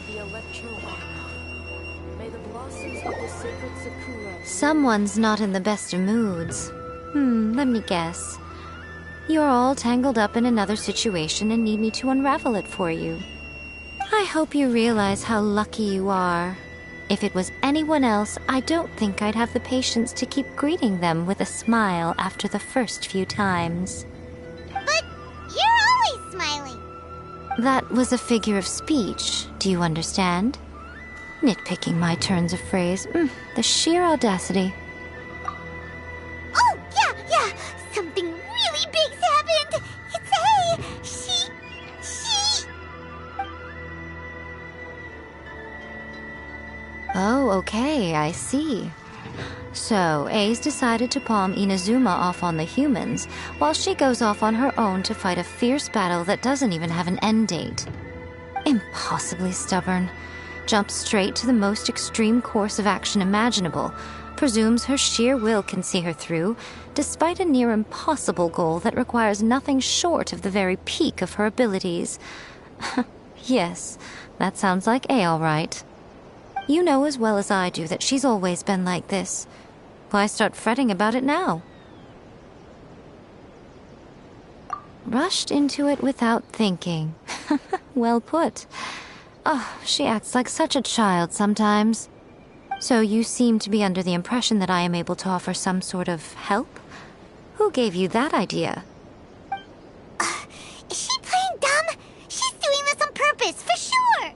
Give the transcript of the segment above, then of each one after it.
the Electro-Waka. May the blossoms of the sacred Sakura... Someone's not in the best of moods. Let me guess. You're all tangled up in another situation and need me to unravel it for you. I hope you realize how lucky you are. If it was anyone else, I don't think I'd have the patience to keep greeting them with a smile after the first few times. But you're always smiling. That was a figure of speech, do you understand? Nitpicking my turns of phrase. The sheer audacity. Oh, yeah. Something really big's happened. It's A. She... Oh, okay, I see. So, A's decided to palm Inazuma off on the humans, while she goes off on her own to fight a fierce battle that doesn't even have an end date. Impossibly stubborn. Jumps straight to the most extreme course of action imaginable, presumes her sheer will can see her through, despite a near impossible goal that requires nothing short of the very peak of her abilities. Yes, that sounds like A all right. You know as well as I do that she's always been like this. Why start fretting about it now? Rushed into it without thinking. Well put. Oh, she acts like such a child sometimes. So you seem to be under the impression that I am able to offer some sort of help? Who gave you that idea? Is she playing dumb? She's doing this on purpose, for sure!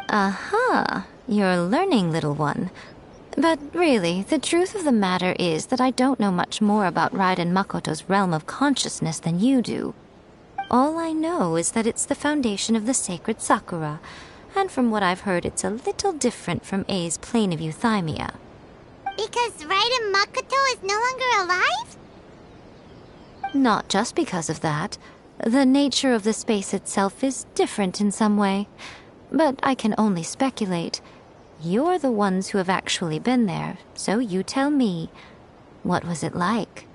Aha, you're learning, little one. But really, the truth of the matter is that I don't know much more about Raiden Makoto's realm of consciousness than you do. All I know is that it's the foundation of the sacred Sakura, and from what I've heard, it's a little different from A's plane of euthymia. Because Raiden Makoto is no longer alive? Not just because of that. The nature of the space itself is different in some way. But I can only speculate. You're the ones who have actually been there, so you tell me. What was it like?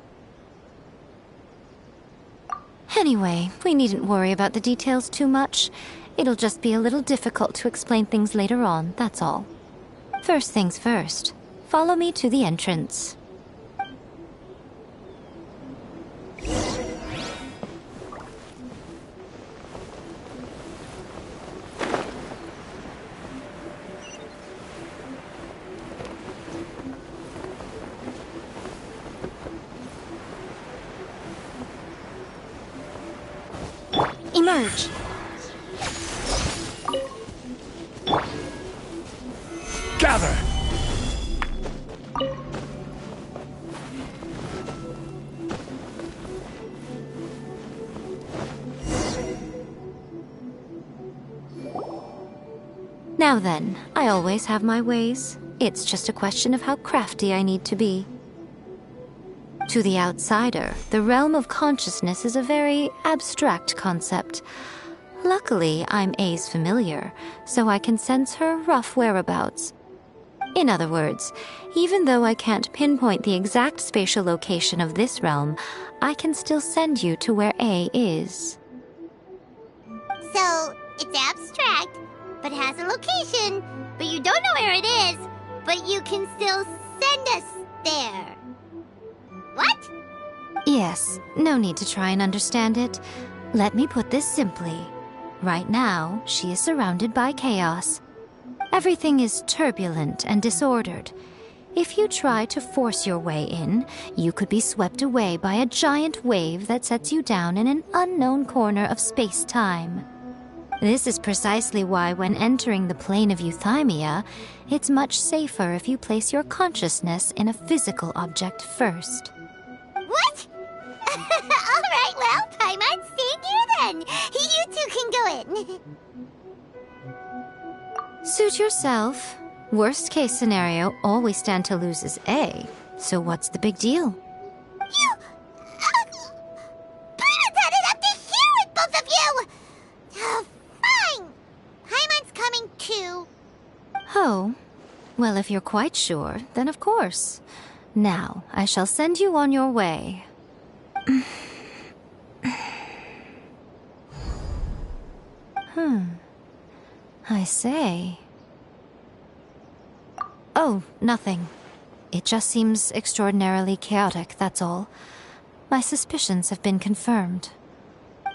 Anyway, we needn't worry about the details too much. It'll just be a little difficult to explain things later on, that's all. First things first. Follow me to the entrance. Emerge. Gather! Now then, I always have my ways. It's just a question of how crafty I need to be. To the outsider, the realm of consciousness is a very abstract concept. Luckily, I'm A's familiar, so I can sense her rough whereabouts. In other words, even though I can't pinpoint the exact spatial location of this realm, I can still send you to where A is. So, it's abstract, but has a location, but you don't know where it is, but you can still send us there. What? Yes, no need to try and understand it. Let me put this simply. Right now, she is surrounded by chaos. Everything is turbulent and disordered. If you try to force your way in, you could be swept away by a giant wave that sets you down in an unknown corner of space-time. This is precisely why when entering the plane of euthymia, it's much safer if you place your consciousness in a physical object first. What? Alright, well, Paimon's staying here then. You two can go in. Suit yourself. Worst case scenario, all we stand to lose is A. So what's the big deal? You... Paimon's had it up to here with both of you! Fine. Paimon's coming too. Oh. Well, if you're quite sure, then of course. Now, I shall send you on your way. I I say. Oh, nothing. It just seems extraordinarily chaotic, that's all. My suspicions have been confirmed.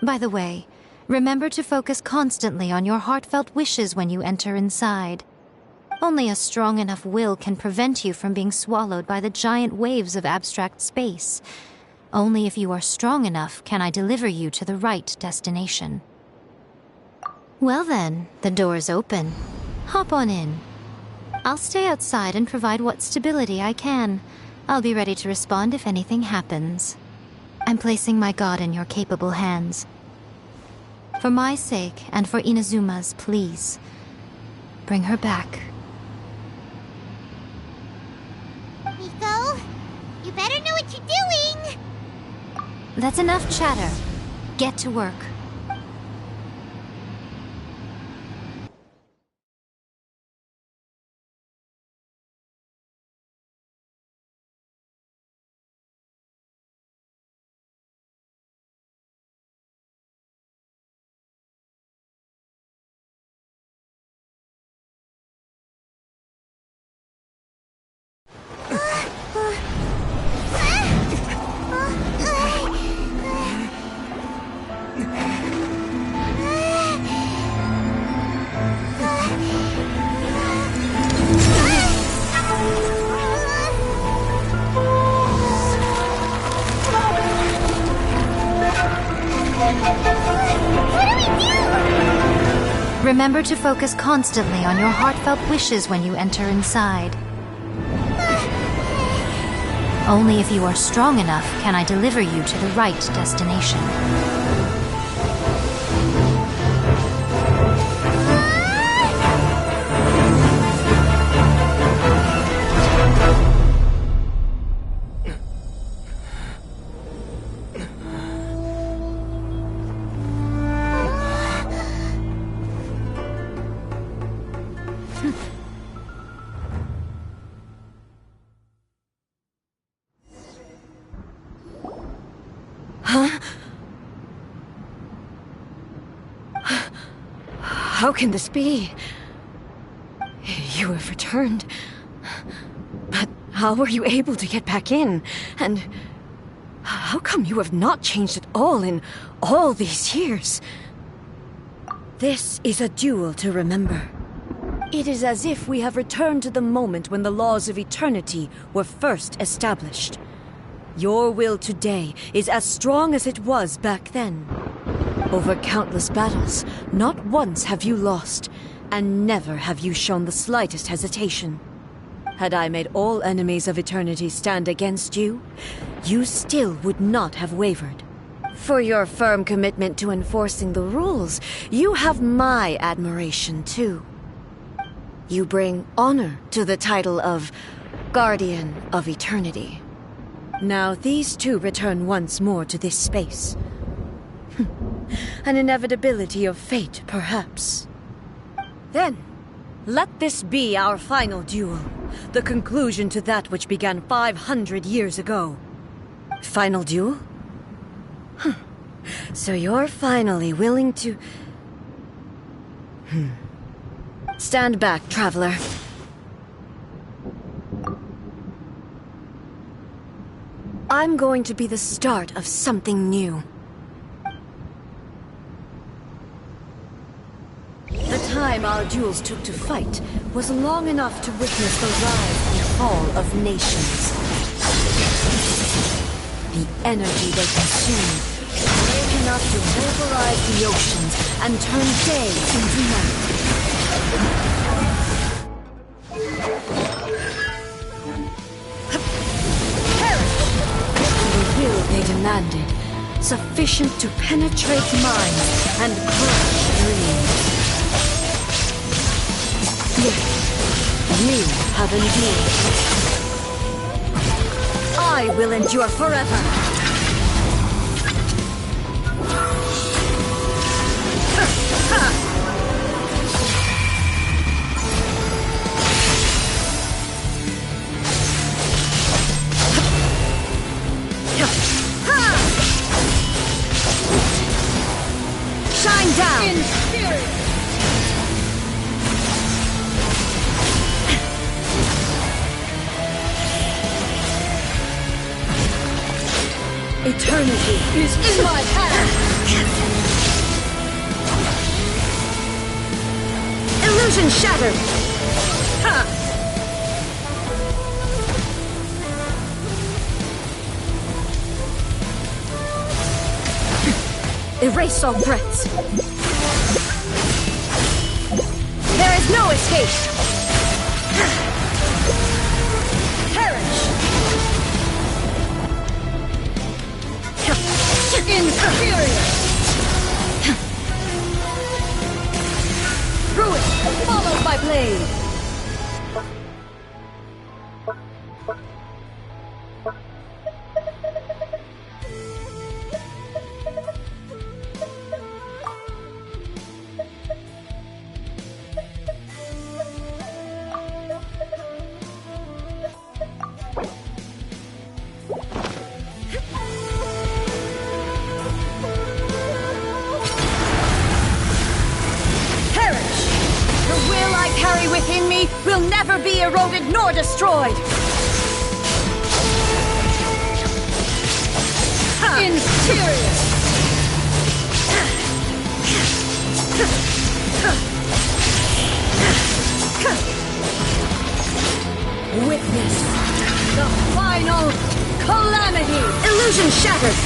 By the way, remember to focus constantly on your heartfelt wishes when you enter inside. Only a strong enough will can prevent you from being swallowed by the giant waves of abstract space. Only if you are strong enough can I deliver you to the right destination. Well then, the door's open. Hop on in. I'll stay outside and provide what stability I can. I'll be ready to respond if anything happens. I'm placing my god in your capable hands. For my sake and for Inazuma's, please. Bring her back. Miko, you better know what you're doing! That's enough chatter. Get to work. Remember to focus constantly on your heartfelt wishes when you enter inside. Only if you are strong enough can I deliver you to the right destination. How can this be? You have returned. But how were you able to get back in? And how come you have not changed at all in all these years? This is a duel to remember. It is as if we have returned to the moment when the laws of eternity were first established. Your will today is as strong as it was back then. Over countless battles, not once have you lost, and never have you shown the slightest hesitation. Had I made all enemies of eternity stand against you, you still would not have wavered. For your firm commitment to enforcing the rules, you have my admiration too. You bring honor to the title of Guardian of Eternity. Now these two return once more to this space. An inevitability of fate, perhaps. Then, let this be our final duel, the conclusion to that which began 500 years ago. Final duel? So you're finally willing to... Stand back, traveler. I'm going to be the start of something new. The time our duels took to fight was long enough to witness the rise and fall of nations. The energy they consume was great enough to vaporize the oceans and turn day into night. The will they demanded, sufficient to penetrate minds and crush dreams. You have endured. I will endure forever. Shine down! Eternity is in my hand! Illusion shattered! Ha! Erase all threats. There is no escape. Perish. Inferior. Ruin followed by blade. Within me will never be eroded nor destroyed! Inferior! Witness the final calamity! Illusion shattered!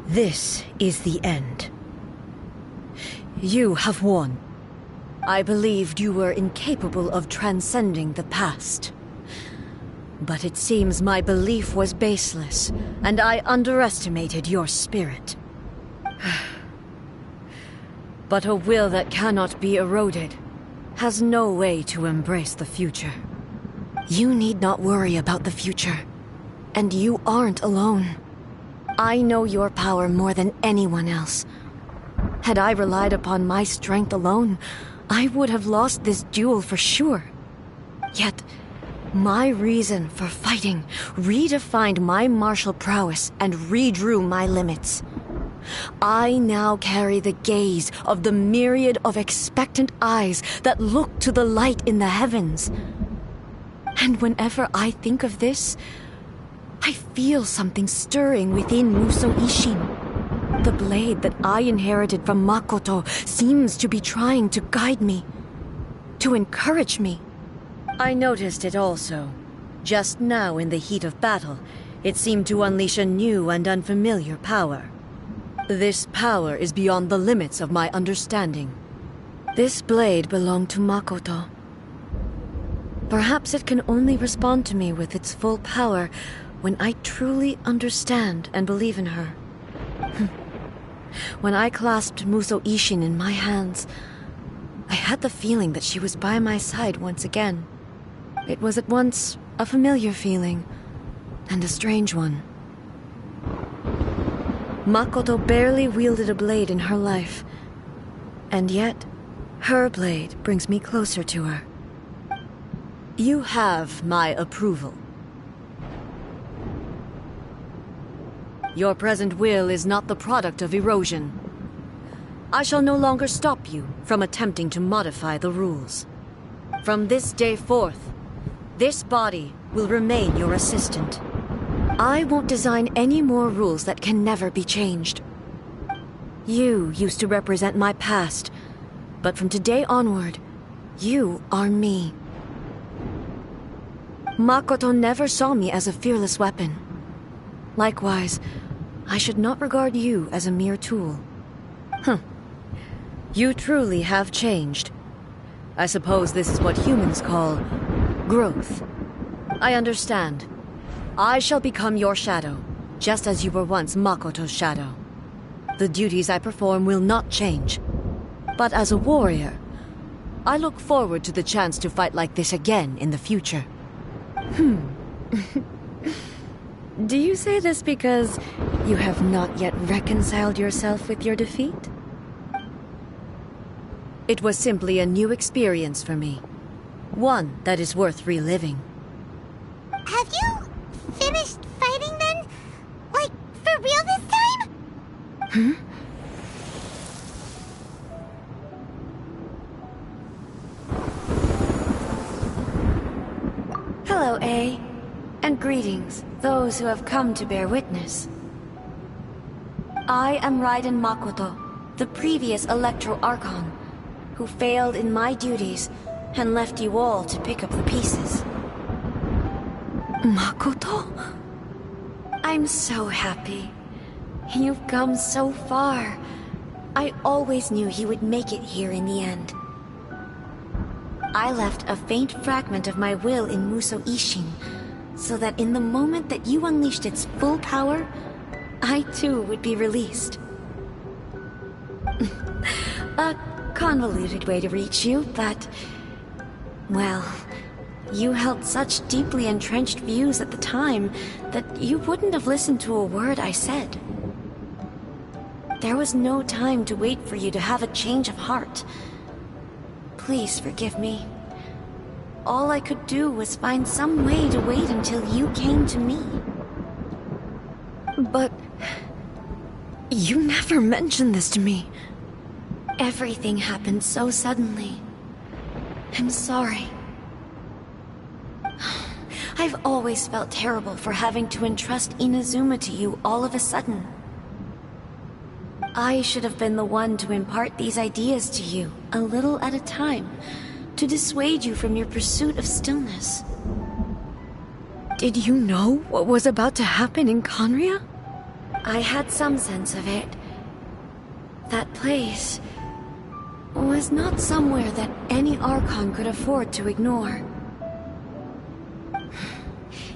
This is the end. You have won. I believed you were incapable of transcending the past. But it seems my belief was baseless, and I underestimated your spirit. But a will that cannot be eroded has no way to embrace the future. You need not worry about the future, and you aren't alone. I know your power more than anyone else. Had I relied upon my strength alone, I would have lost this duel for sure. Yet, my reason for fighting redefined my martial prowess and redrew my limits. I now carry the gaze of the myriad of expectant eyes that look to the light in the heavens. And whenever I think of this, I feel something stirring within Musou Ishin. The blade that I inherited from Makoto seems to be trying to guide me, to encourage me. I noticed it also. Just now in the heat of battle, it seemed to unleash a new and unfamiliar power. This power is beyond the limits of my understanding. This blade belonged to Makoto. Perhaps it can only respond to me with its full power when I truly understand and believe in her. When I clasped Musou Ishin in my hands, I had the feeling that she was by my side once again. It was at once a familiar feeling and a strange one. Makoto barely wielded a blade in her life, and yet her blade brings me closer to her. You have my approval. Your present will is not the product of erosion. I shall no longer stop you from attempting to modify the rules. From this day forth, this body will remain your assistant. I won't design any more rules that can never be changed. You used to represent my past, but from today onward, you are me. Makoto never saw me as a fearless weapon. Likewise, I should not regard you as a mere tool. You truly have changed. I suppose this is what humans call growth. I understand. I shall become your shadow, just as you were once Makoto's shadow. The duties I perform will not change. But as a warrior, I look forward to the chance to fight like this again in the future. Do you say this because you have not yet reconciled yourself with your defeat? It was simply a new experience for me. One that is worth reliving. Have you finished fighting then? Like, for real this time? Hello, A. And greetings, those who have come to bear witness. I am Raiden Makoto, the previous Electro Archon, who failed in my duties and left you all to pick up the pieces. Makoto? I'm so happy. You've come so far. I always knew you would make it here in the end. I left a faint fragment of my will in Muso Ishin, so that in the moment that you unleashed its full power, I too would be released. A convoluted way to reach you, but... well, you held such deeply entrenched views at the time that you wouldn't have listened to a word I said. There was no time to wait for you to have a change of heart. Please forgive me. All I could do was find some way to wait until you came to me. But... you never mentioned this to me. Everything happened so suddenly. I'm sorry. I've always felt terrible for having to entrust Inazuma to you all of a sudden. I should have been the one to impart these ideas to you, a little at a time, to dissuade you from your pursuit of stillness. Did you know what was about to happen in Conria? I had some sense of it. That place was not somewhere that any Archon could afford to ignore.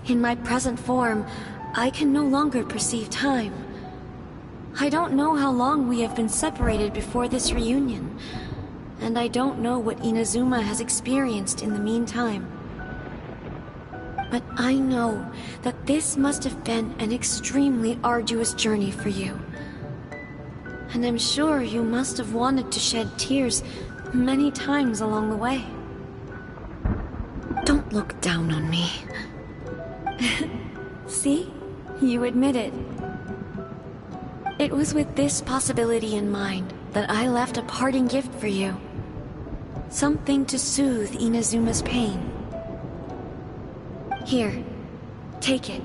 In my present form, I can no longer perceive time. I don't know how long we have been separated before this reunion, and I don't know what Inazuma has experienced in the meantime. But I know that this must have been an extremely arduous journey for you. And I'm sure you must have wanted to shed tears many times along the way. Don't look down on me. See? You admit it. It was with this possibility in mind that I left a parting gift for you. Something to soothe Inazuma's pain. Here, take it,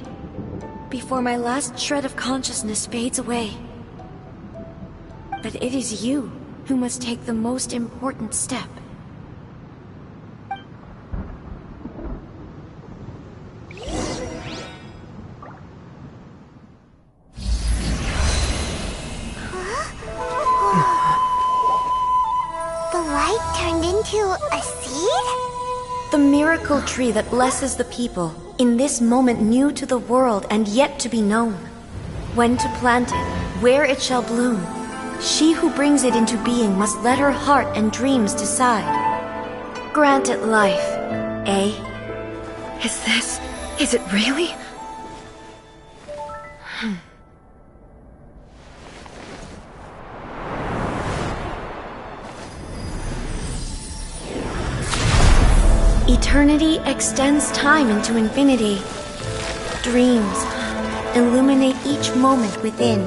before my last shred of consciousness fades away. But it is you who must take the most important step. The light turned into a seed? The miracle tree that blesses the people, in this moment new to the world and yet to be known. When to plant it, where it shall bloom, she who brings it into being must let her heart and dreams decide. Grant it life, eh? Is it really? Eternity extends time into infinity. Dreams illuminate each moment within.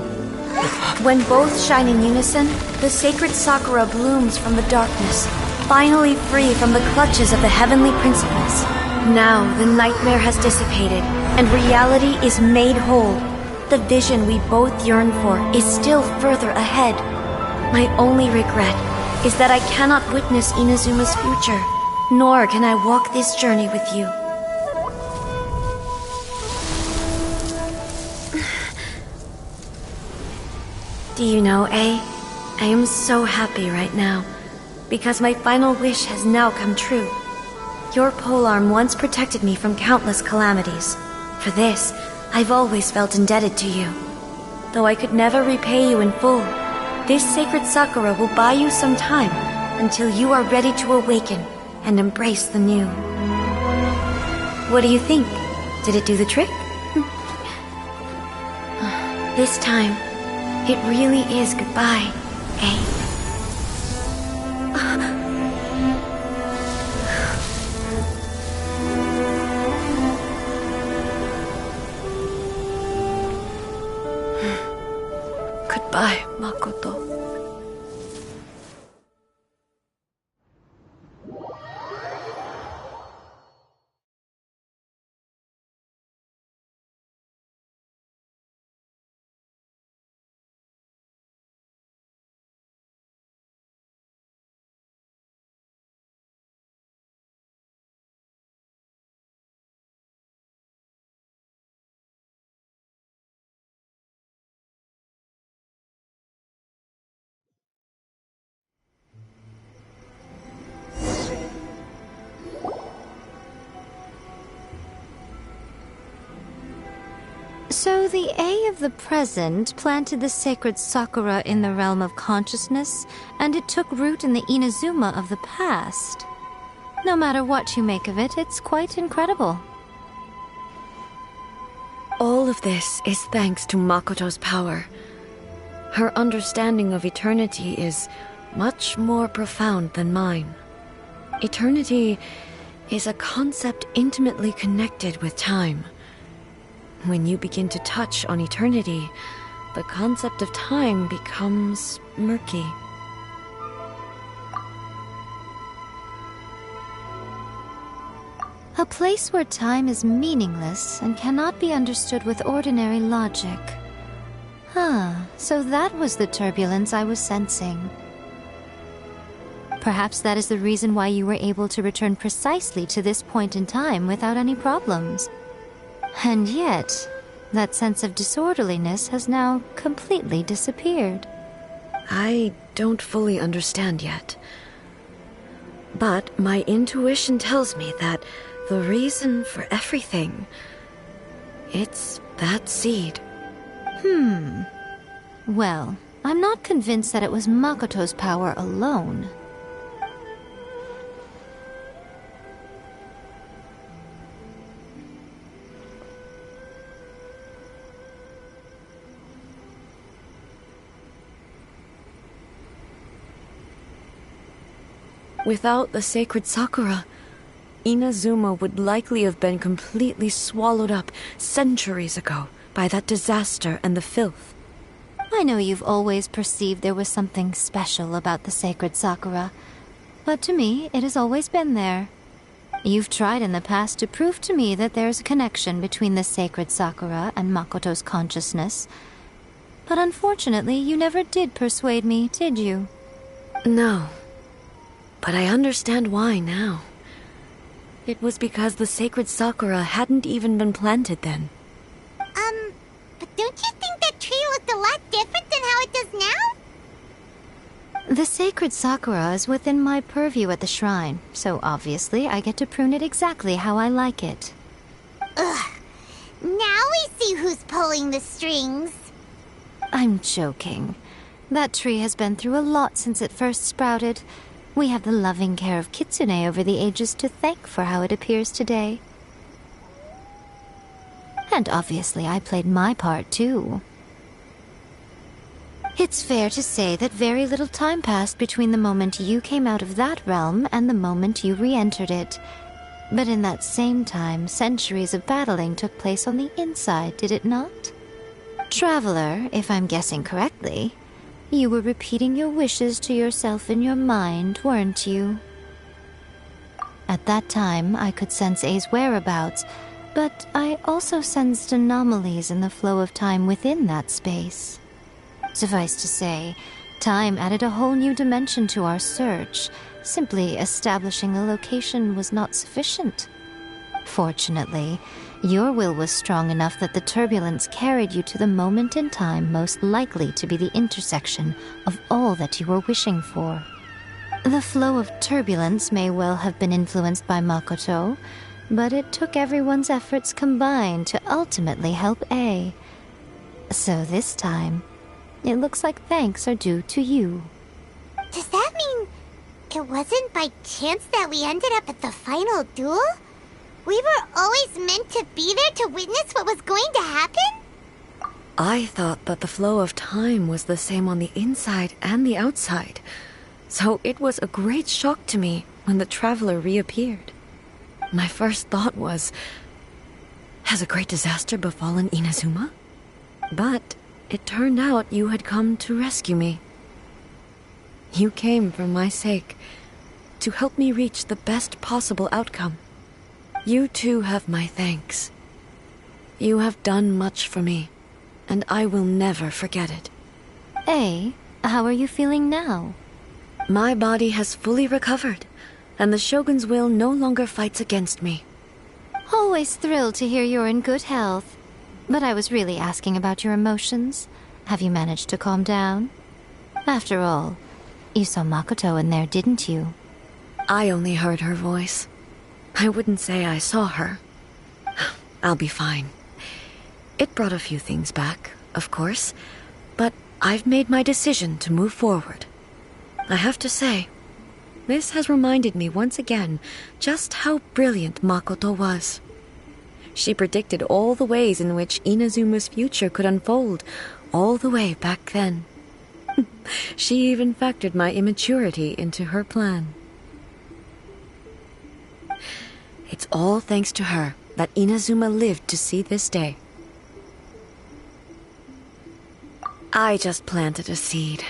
When both shine in unison, the sacred Sakura blooms from the darkness, finally free from the clutches of the heavenly principles. Now the nightmare has dissipated, and reality is made whole. The vision we both yearn for is still further ahead. My only regret is that I cannot witness Inazuma's future, nor can I walk this journey with you. Do you know, A? I am so happy right now, because my final wish has now come true. Your polearm once protected me from countless calamities. For this, I've always felt indebted to you. Though I could never repay you in full, this sacred Sakura will buy you some time until you are ready to awaken and embrace the new. What do you think? Did it do the trick? This time, it really is goodbye, eh? Goodbye, Makoto. So the A of the present planted the sacred Sakura in the realm of consciousness, and it took root in the Inazuma of the past. No matter what you make of it, it's quite incredible. All of this is thanks to Makoto's power. Her understanding of eternity is much more profound than mine. Eternity is a concept intimately connected with time. When you begin to touch on eternity, the concept of time becomes murky. A place where time is meaningless and cannot be understood with ordinary logic. So that was the turbulence I was sensing. Perhaps that is the reason why you were able to return precisely to this point in time without any problems. And yet, that sense of disorderliness has now completely disappeared. I don't fully understand yet. But my intuition tells me that the reason for everything, it's that seed. Well, I'm not convinced that it was Makoto's power alone. Without the sacred Sakura, Inazuma would likely have been completely swallowed up centuries ago by that disaster and the filth. I know you've always perceived there was something special about the sacred Sakura, but to me, it has always been there. You've tried in the past to prove to me that there's a connection between the sacred Sakura and Makoto's consciousness, but unfortunately, you never did persuade me, did you? No. But I understand why now. It was because the sacred Sakura hadn't even been planted then. But don't you think that tree looked a lot different than how it does now? The sacred Sakura is within my purview at the shrine, so obviously I get to prune it exactly how I like it. Ugh. Now we see who's pulling the strings. I'm joking. That tree has been through a lot since it first sprouted. We have the loving care of Kitsune over the ages to thank for how it appears today. And obviously I played my part too. It's fair to say that very little time passed between the moment you came out of that realm and the moment you re-entered it. But in that same time, centuries of battling took place on the inside, did it not? Traveler, if I'm guessing correctly, you were repeating your wishes to yourself in your mind, weren't you? At that time, I could sense A's whereabouts, but I also sensed anomalies in the flow of time within that space. Suffice to say, time added a whole new dimension to our search. Simply establishing a location was not sufficient. Fortunately, your will was strong enough that the turbulence carried you to the moment in time most likely to be the intersection of all that you were wishing for. The flow of turbulence may well have been influenced by Makoto, but it took everyone's efforts combined to ultimately help A. So this time, it looks like thanks are due to you. Does that mean it wasn't by chance that we ended up at the final duel? We were always meant to be there to witness what was going to happen? I thought that the flow of time was the same on the inside and the outside, so it was a great shock to me when the traveler reappeared. My first thought was, has a great disaster befallen Inazuma? But it turned out you had come to rescue me. You came for my sake, to help me reach the best possible outcome. You too have my thanks. You have done much for me, and I will never forget it. Hey, how are you feeling now? My body has fully recovered, and the Shogun's will no longer fights against me. Always thrilled to hear you're in good health. But I was really asking about your emotions. Have you managed to calm down? After all, you saw Makoto in there, didn't you? I only heard her voice. I wouldn't say I saw her. I'll be fine. It brought a few things back, of course, but I've made my decision to move forward. I have to say, this has reminded me once again just how brilliant Makoto was. She predicted all the ways in which Inazuma's future could unfold, all the way back then. She even factored my immaturity into her plan. It's all thanks to her that Inazuma lived to see this day. I just planted a seed.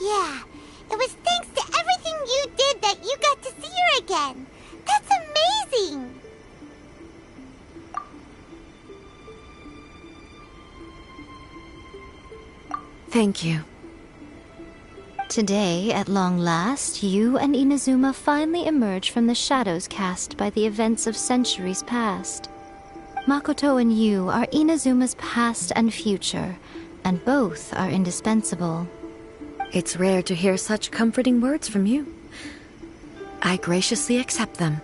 Yeah, it was thanks to everything you did that you got to see her again. That's amazing! Thank you. Today, at long last, you and Inazuma finally emerge from the shadows cast by the events of centuries past. Makoto and you are Inazuma's past and future, and both are indispensable. It's rare to hear such comforting words from you. I graciously accept them.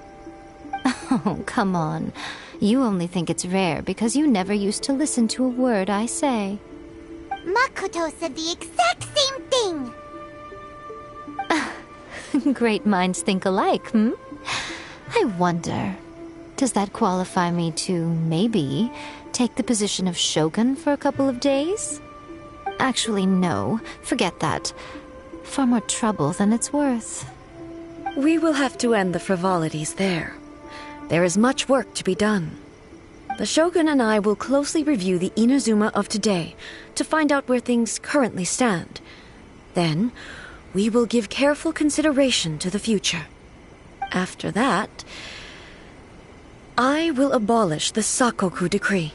Oh, come on. You only think it's rare because you never used to listen to a word I say. Makoto said the exact same thing! Great minds think alike, hmm? I wonder, does that qualify me to, maybe, take the position of Shogun for a couple of days? Actually, no. Forget that. Far more trouble than it's worth. We will have to end the frivolities there. There is much work to be done. The Shogun and I will closely review the Inazuma of today to find out where things currently stand. Then, we will give careful consideration to the future. After that, I will abolish the Sakoku decree.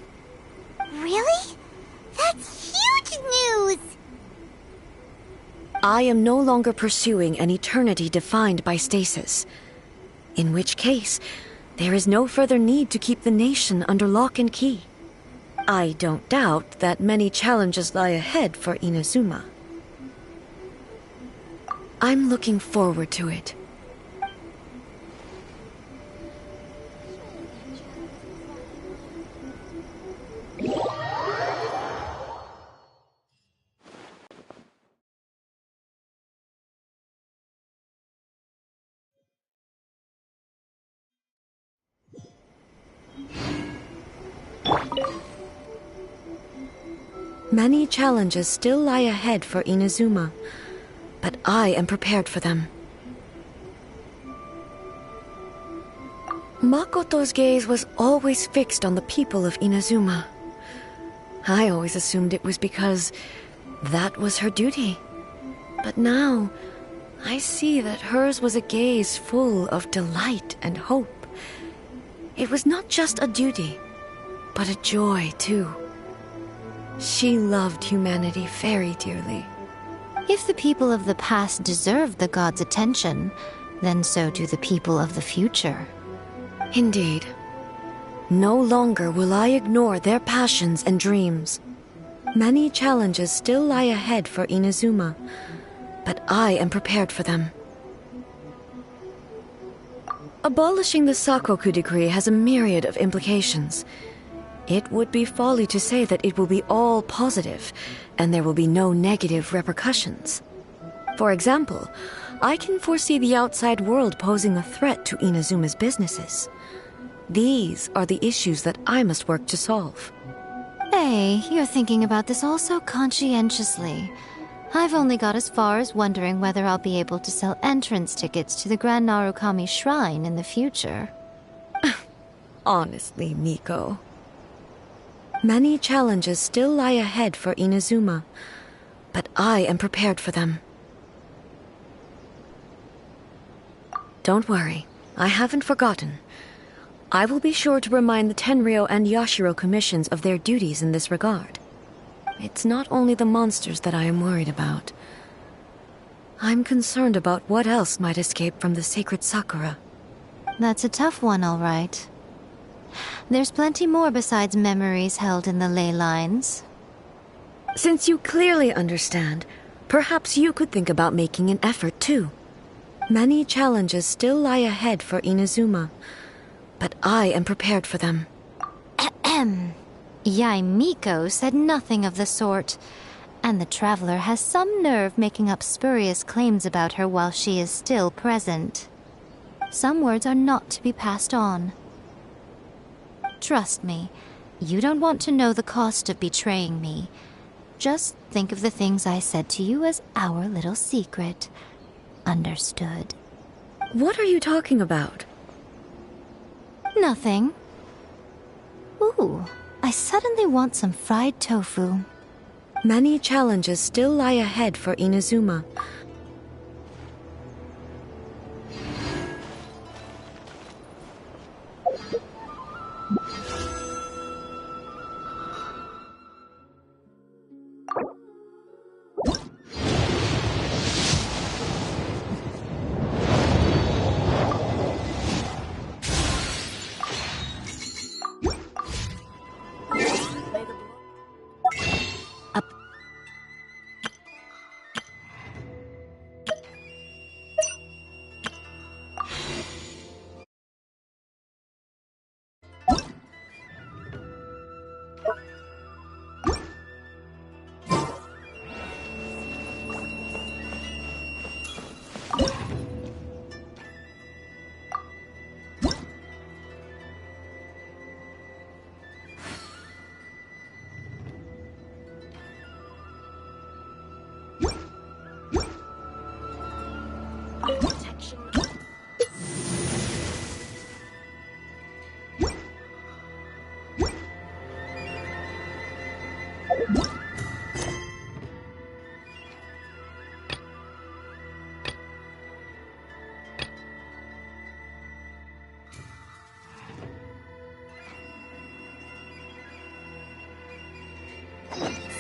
Really? That's huge news! I am no longer pursuing an eternity defined by stasis. In which case, there is no further need to keep the nation under lock and key. I don't doubt that many challenges lie ahead for Inazuma. I'm looking forward to it. Many challenges still lie ahead for Inazuma, but I am prepared for them. Makoto's gaze was always fixed on the people of Inazuma. I always assumed it was because that was her duty. But now, I see that hers was a gaze full of delight and hope. It was not just a duty, but a joy, too. She loved humanity very dearly. If the people of the past deserve the gods' attention, then so do the people of the future. Indeed. No longer will I ignore their passions and dreams. Many challenges still lie ahead for Inazuma, but I am prepared for them. Abolishing the Sakoku decree has a myriad of implications. It would be folly to say that it will be all positive, and there will be no negative repercussions. For example, I can foresee the outside world posing a threat to Inazuma's businesses. These are the issues that I must work to solve. Hey, you're thinking about this all so conscientiously. I've only got as far as wondering whether I'll be able to sell entrance tickets to the Grand Narukami Shrine in the future. Honestly, Miko. Many challenges still lie ahead for Inazuma, but I am prepared for them. Don't worry, I haven't forgotten. I will be sure to remind the Tenryou and Yashiro commissions of their duties in this regard. It's not only the monsters that I am worried about. I'm concerned about what else might escape from the sacred Sakura. That's a tough one, all right. There's plenty more besides memories held in the ley lines. Since you clearly understand, perhaps you could think about making an effort too. Many challenges still lie ahead for Inazuma, but I am prepared for them. Ahem. Yae Miko said nothing of the sort, and the traveler has some nerve making up spurious claims about her while she is still present. Some words are not to be passed on. Trust me, you don't want to know the cost of betraying me. Just think of the things I said to you as our little secret. Understood? What are you talking about? Nothing. Ooh, I suddenly want some fried tofu. Many challenges still lie ahead for Inazuma.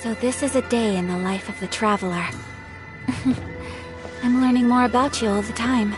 So this is a day in the life of the traveler. I'm learning more about you all the time.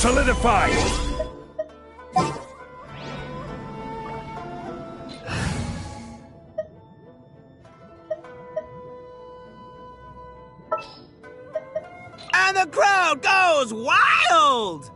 Solidify! And the crowd goes wild!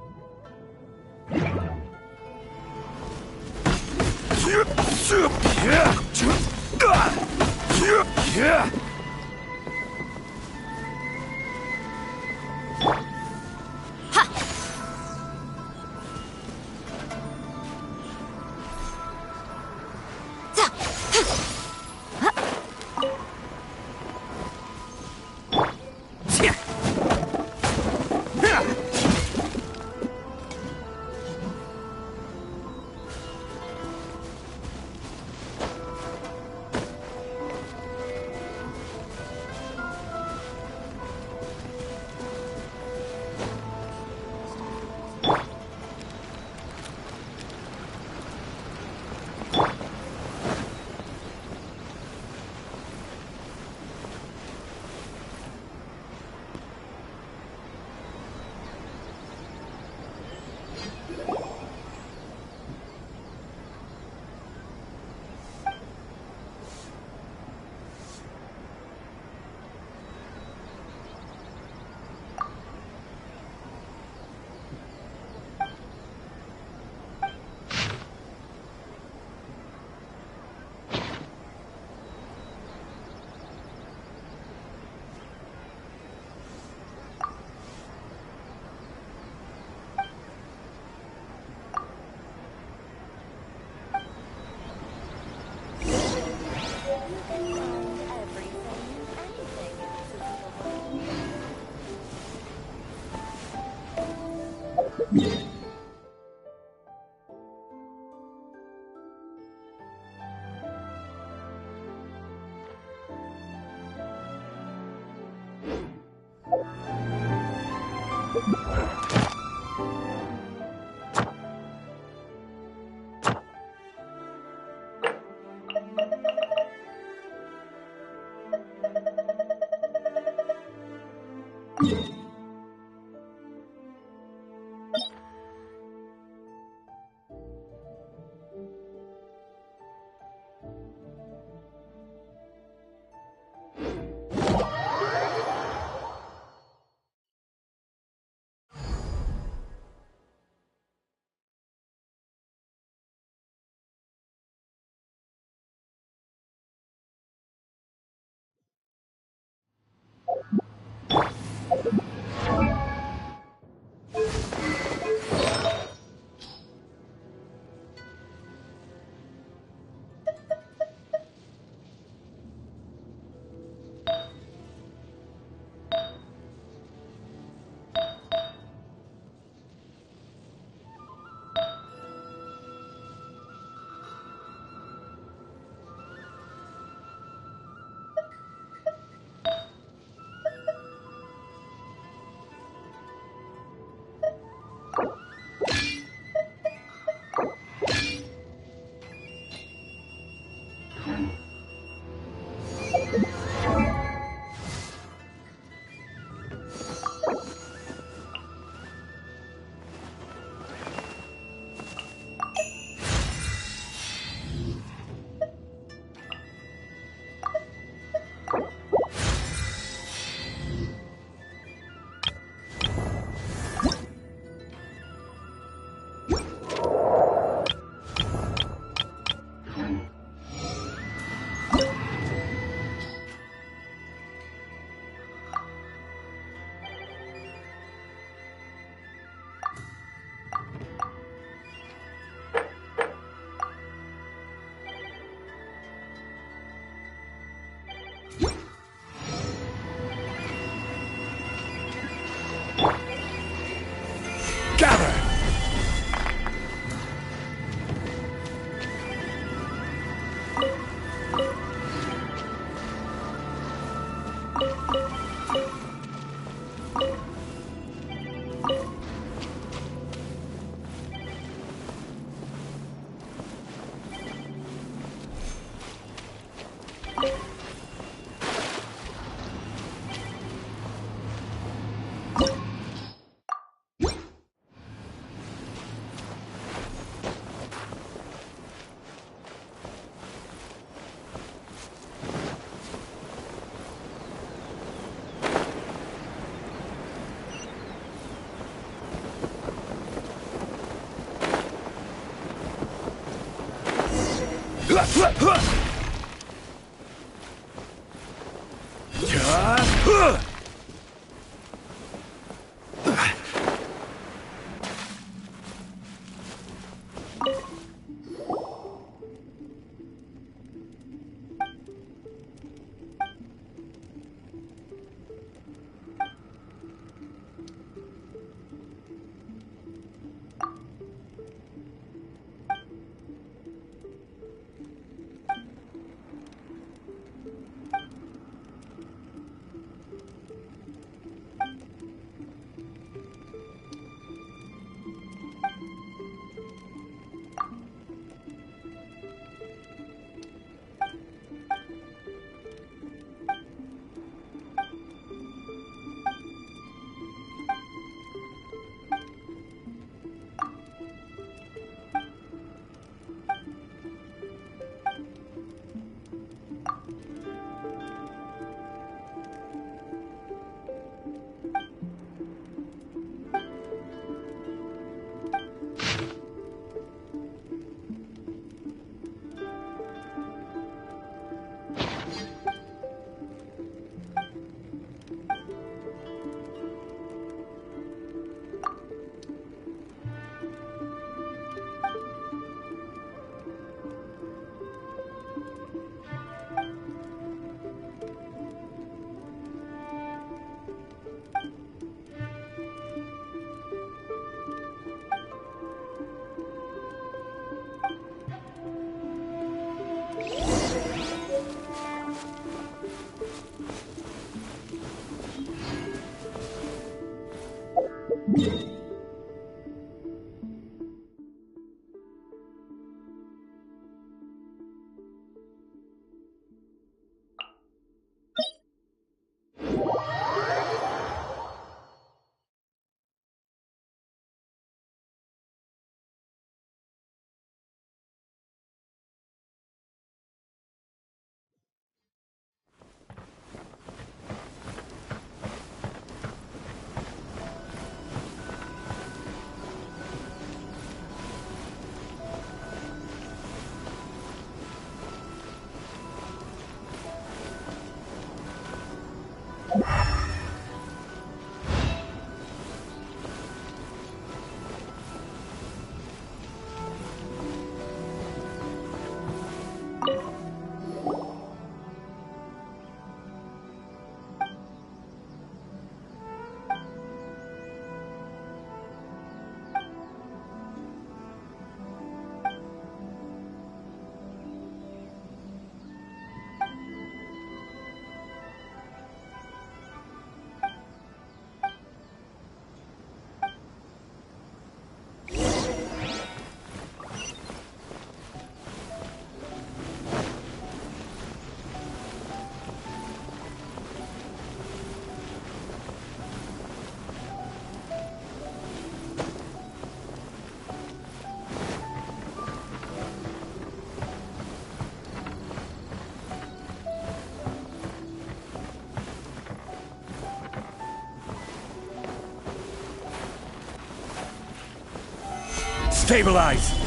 Stabilize!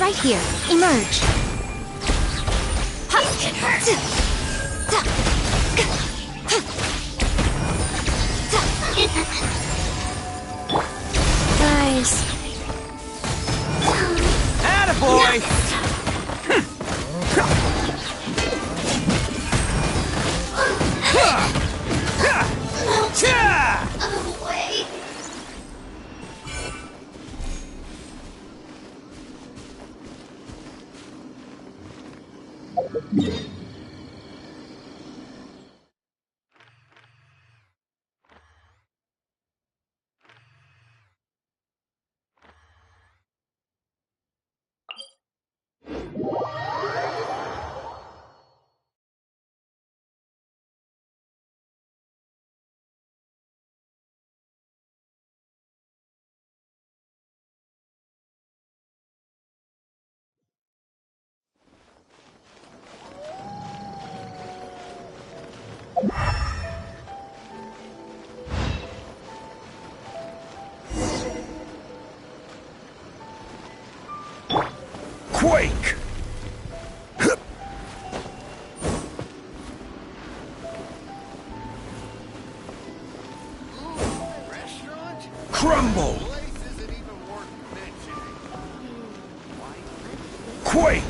Right here. Emerge. Nice. Attaboy! Quake! Crumble! Quake!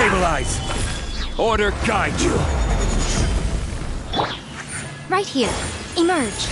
Stabilize! Order guide you! Right here. Emerge.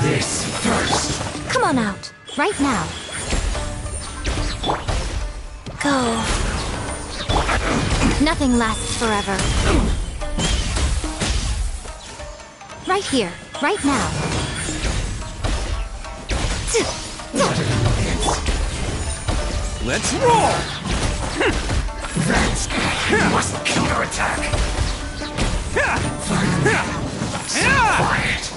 This first. Come on out. Right now. Go. Nothing lasts forever. Right here. Right now. Let's roll! That must counterattack. Finally, quiet.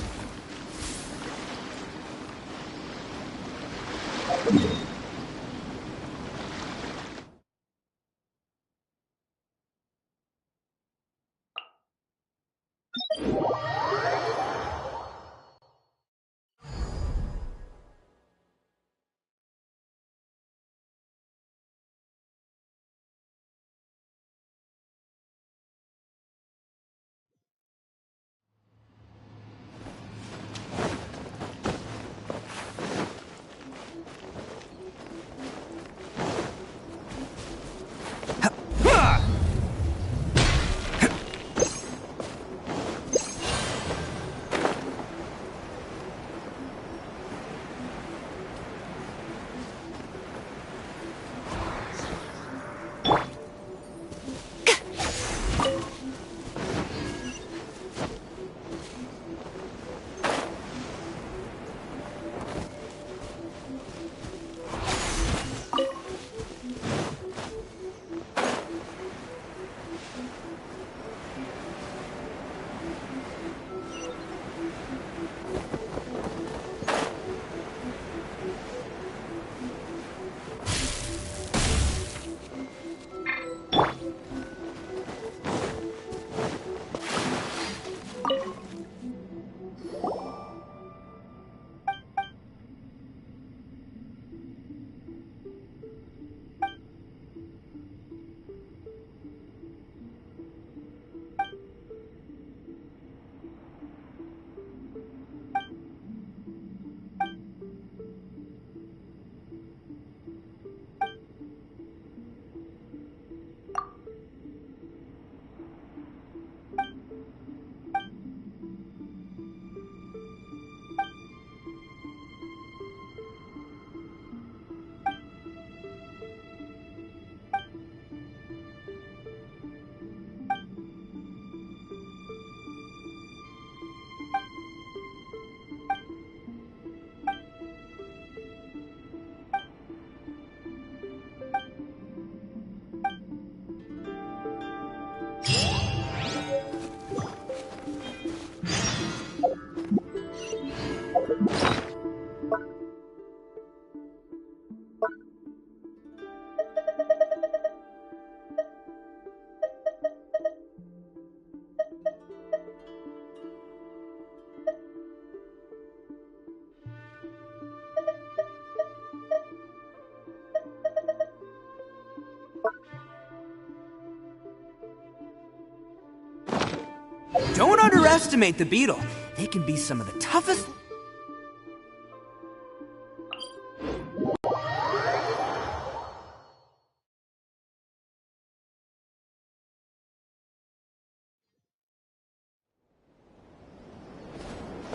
Don't underestimate the beetle. They can be some of the toughest...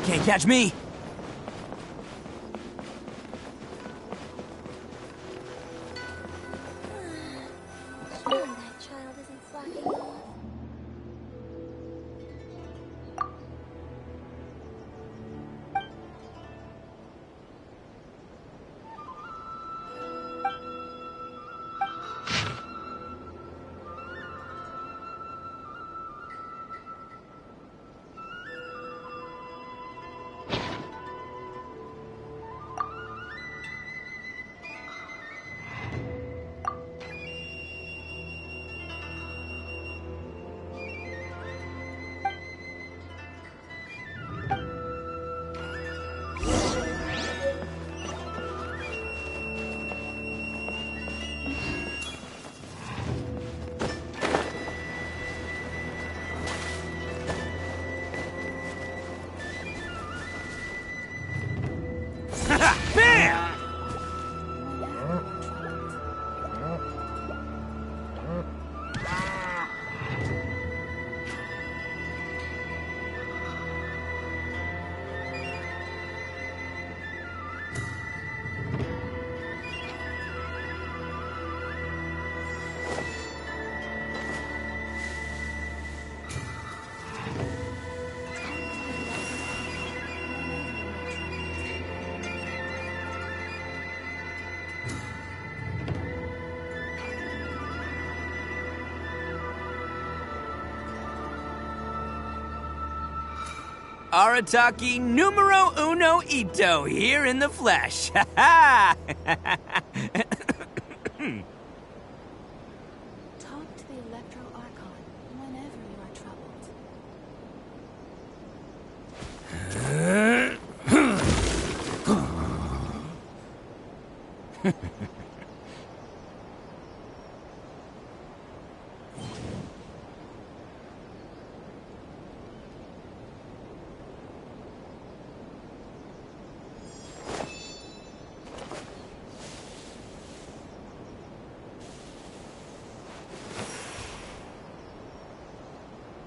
Can't catch me! Sure, that child isn't slacking off. Bam! Arataki numero uno ito here in the flesh. Ha ha! Talk to the Electro Archon whenever you are troubled.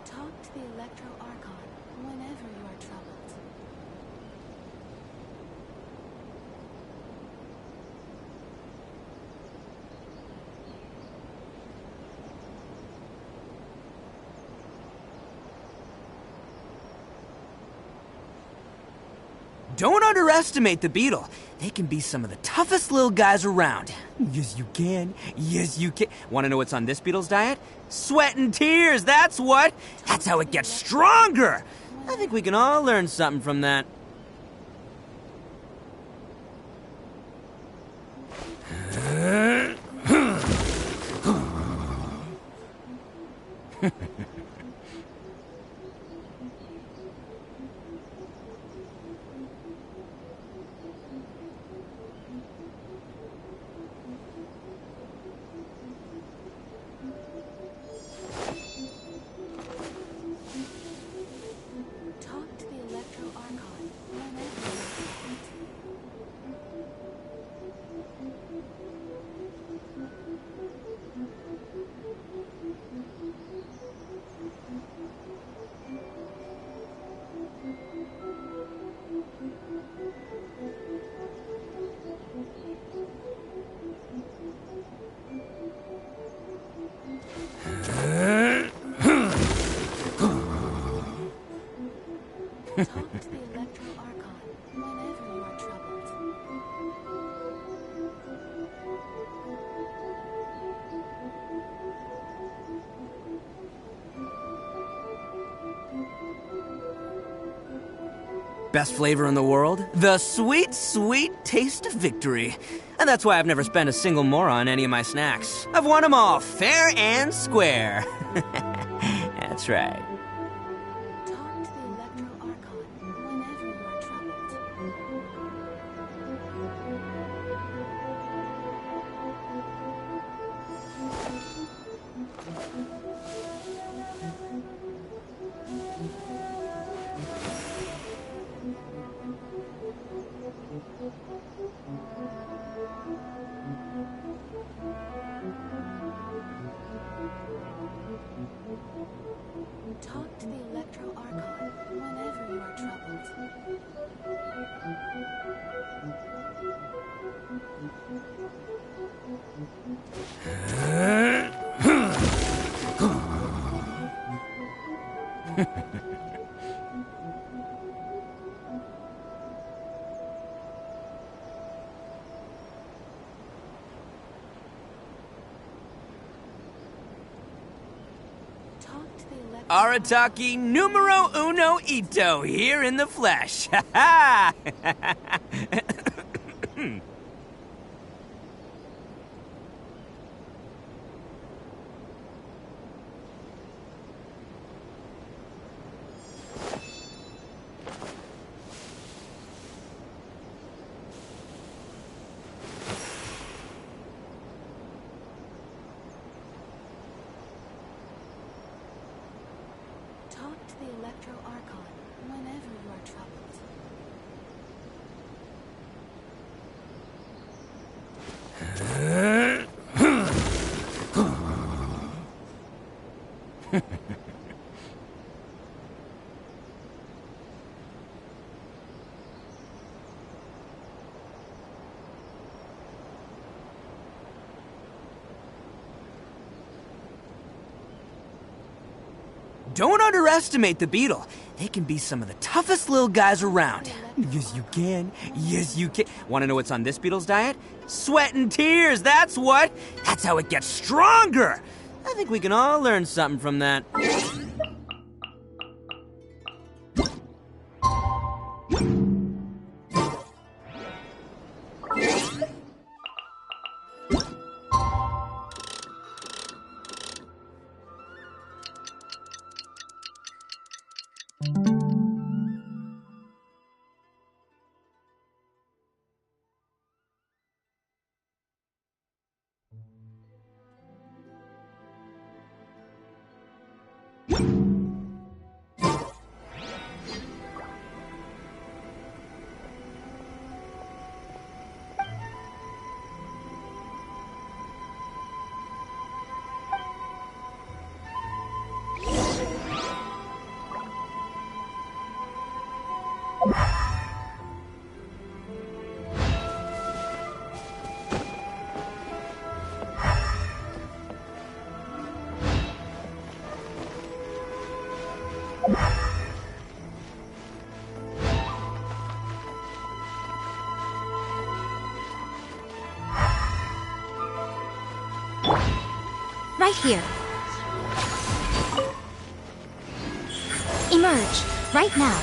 Talk to the Electro Archon whenever you are troubled. Don't underestimate the beetle. They can be some of the toughest little guys around. Yes, you can. Yes, you can. Want to know what's on this beetle's diet? Sweat and tears, that's what. That's how it gets stronger. I think we can all learn something from that. Talk to the Electro Archon whenever you are troubled. Talk to the Electro Archon whenever you are troubled. Best flavor in the world? The sweet, sweet taste of victory. And that's why I've never spent a single more on any of my snacks. I've won them all fair and square. That's right. Talk to the Electro Archon whenever you are troubled. Arataki numero uno Ito here in the flesh. Ha ha! Talk to the Electro Archon whenever you are troubled. Don't underestimate the beetle. They can be some of the toughest little guys around. Yes, you can. Yes, you can. Want to know what's on this beetle's diet? Sweat and tears, that's what. That's how it gets stronger. I think we can all learn something from that. Right here. Emerge. Right now.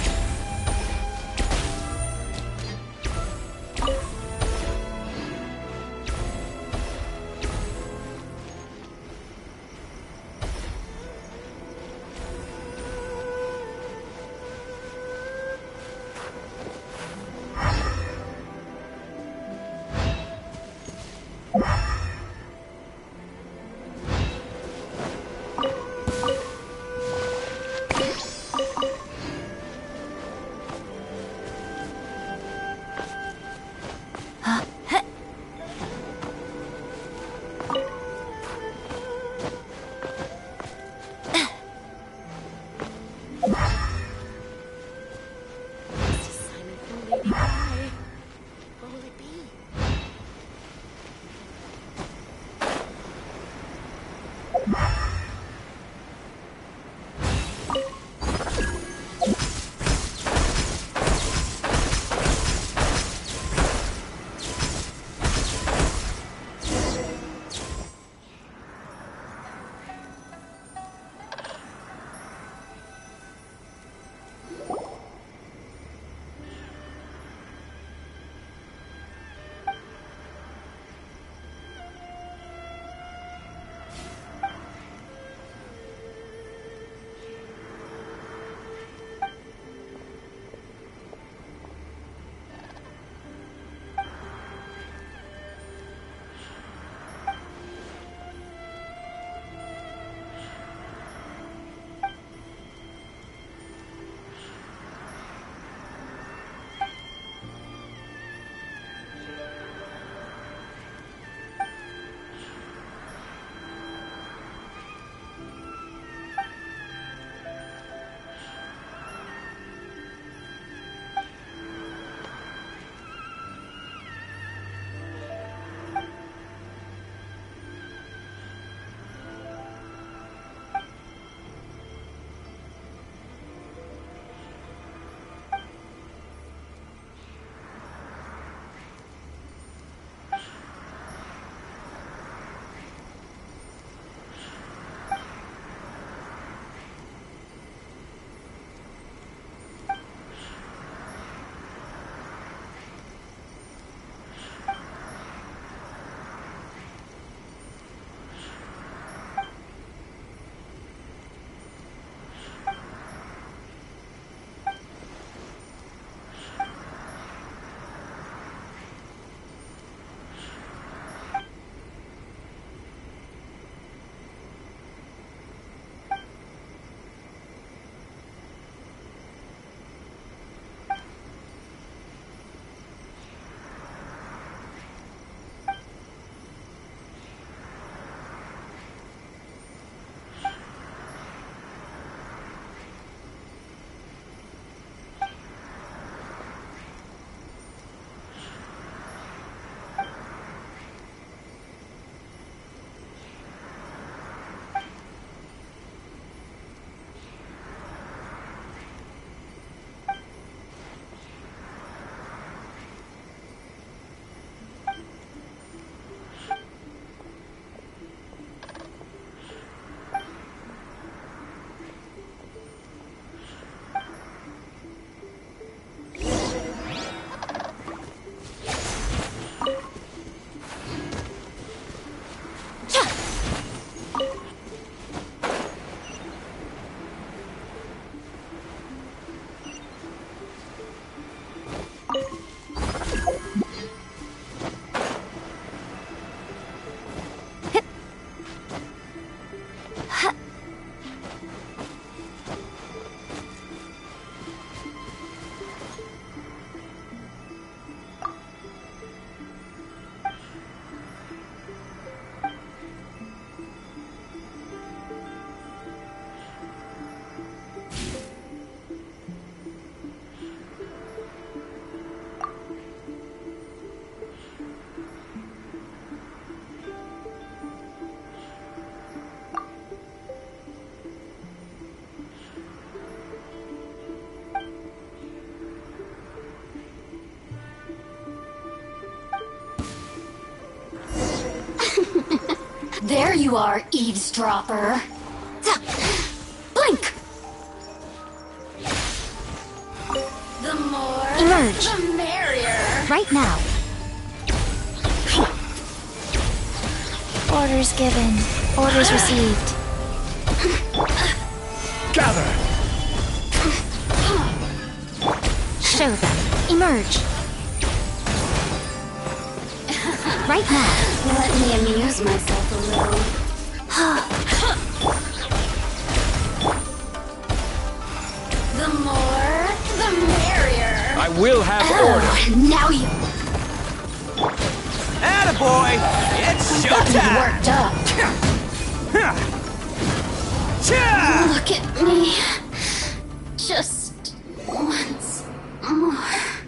you are, eavesdropper. Blink! The more, Emerge. the merrier. Right now. Orders given. Orders received. Gather! Show them. Emerge. Right now. Let me amuse myself a little. The more, the merrier. I will have order! Oh, now you Attaboy! It's got me showtime! worked up. Cha! Look at me. Just once more.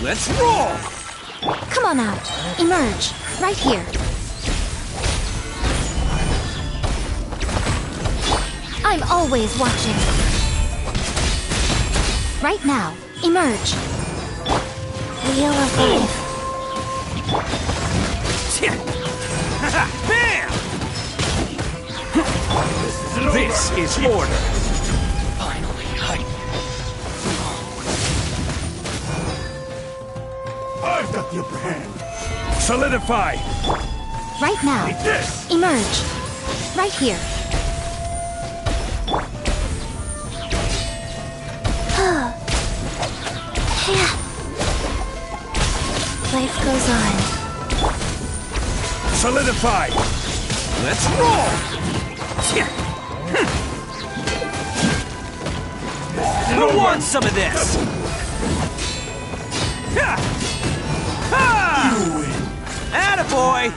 Let's roll! Come on out. Emerge. Right here. I'm always watching. Right now. Emerge. Wheel of Life. Bam! This is order. Finally, I've got the upper hand. Solidify. Right now. Like this. Emerge. Right here. Life goes on. Solidify. Let's roll! Who wants some of this? Attaboy!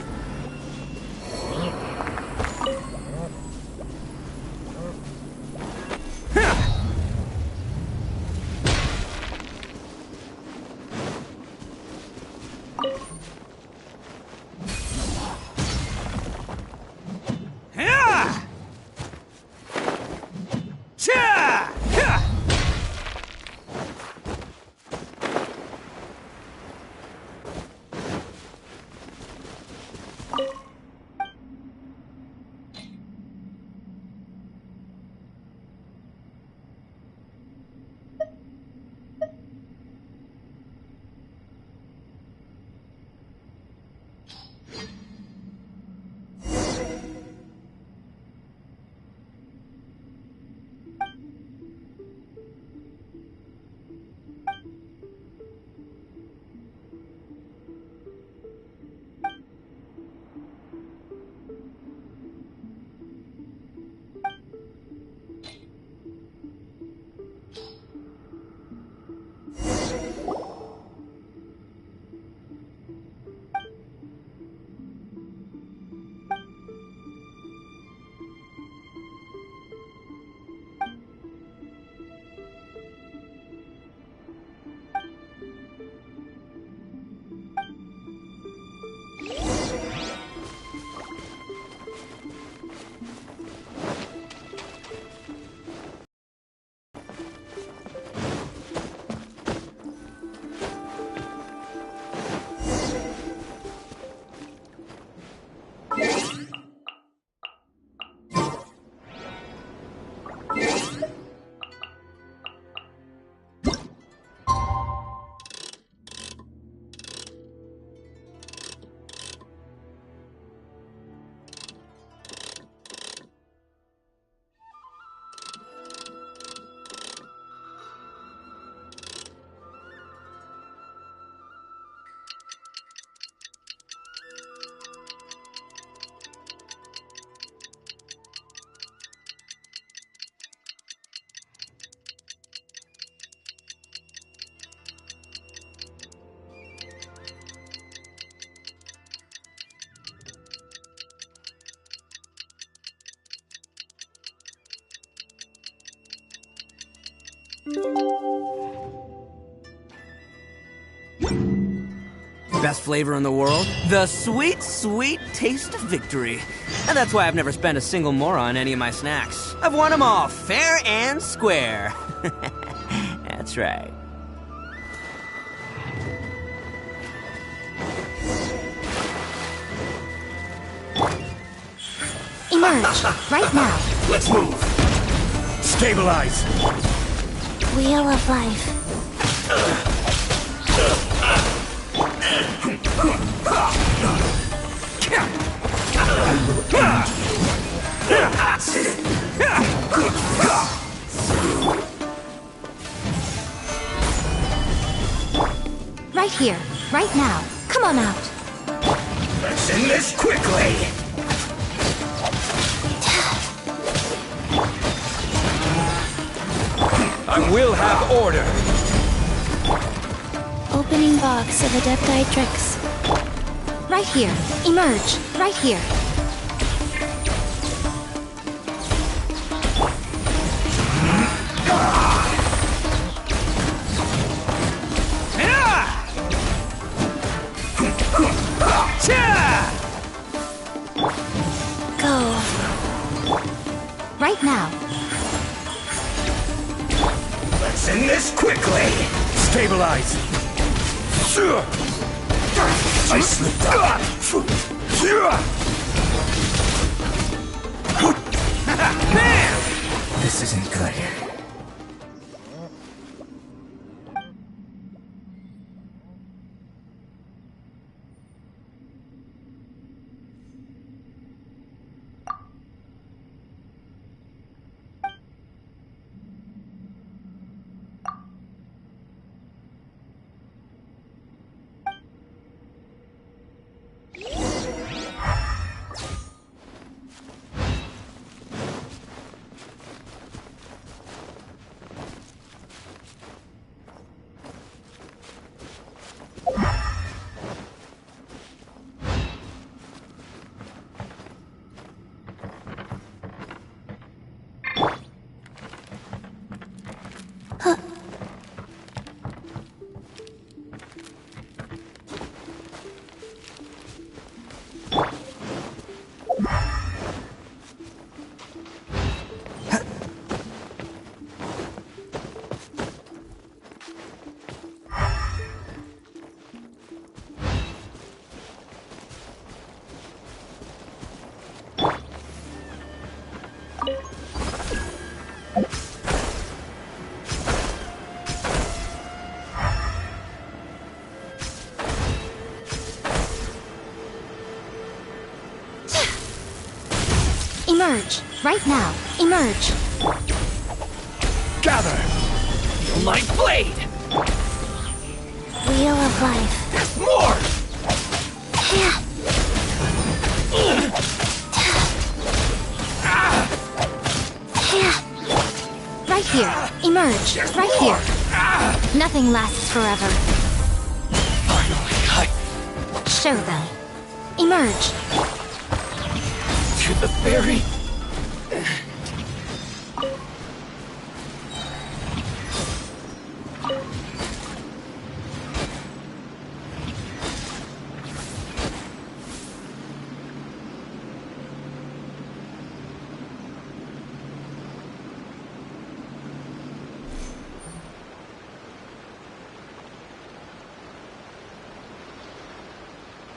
Best flavor in the world? The sweet, sweet taste of victory. And that's why I've never spent a single more on any of my snacks. I've won them all, fair and square. That's right. Emerge, right now. Let's move. Stabilize. Wheel of life. Right here, right now. Come on out. Let's end this quickly. I will have order. Opening box of Adepti Tricks. Right here. Emerge, right here. Go. Right now. Let's end this quickly. Stabilize. I slipped up. Bam! This isn't good. Emerge, right now. Emerge. Gather. My blade! Wheel of life. There's more! Right here. Emerge, right here. Nothing lasts forever. Finally, Show them. Emerge. to the very...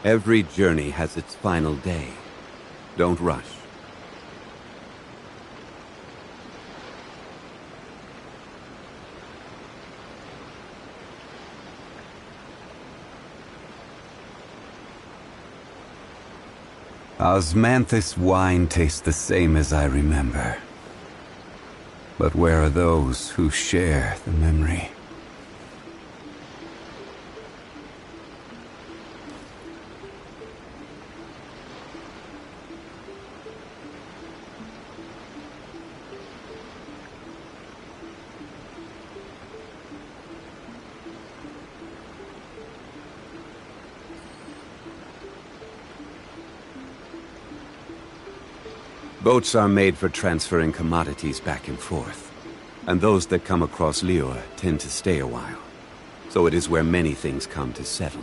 Every journey has its final day. Don't rush. Osmanthus wine tastes the same as I remember. But where are those who share the memory? Boats are made for transferring commodities back and forth, and those that come across Lior tend to stay a while, so it is where many things come to settle.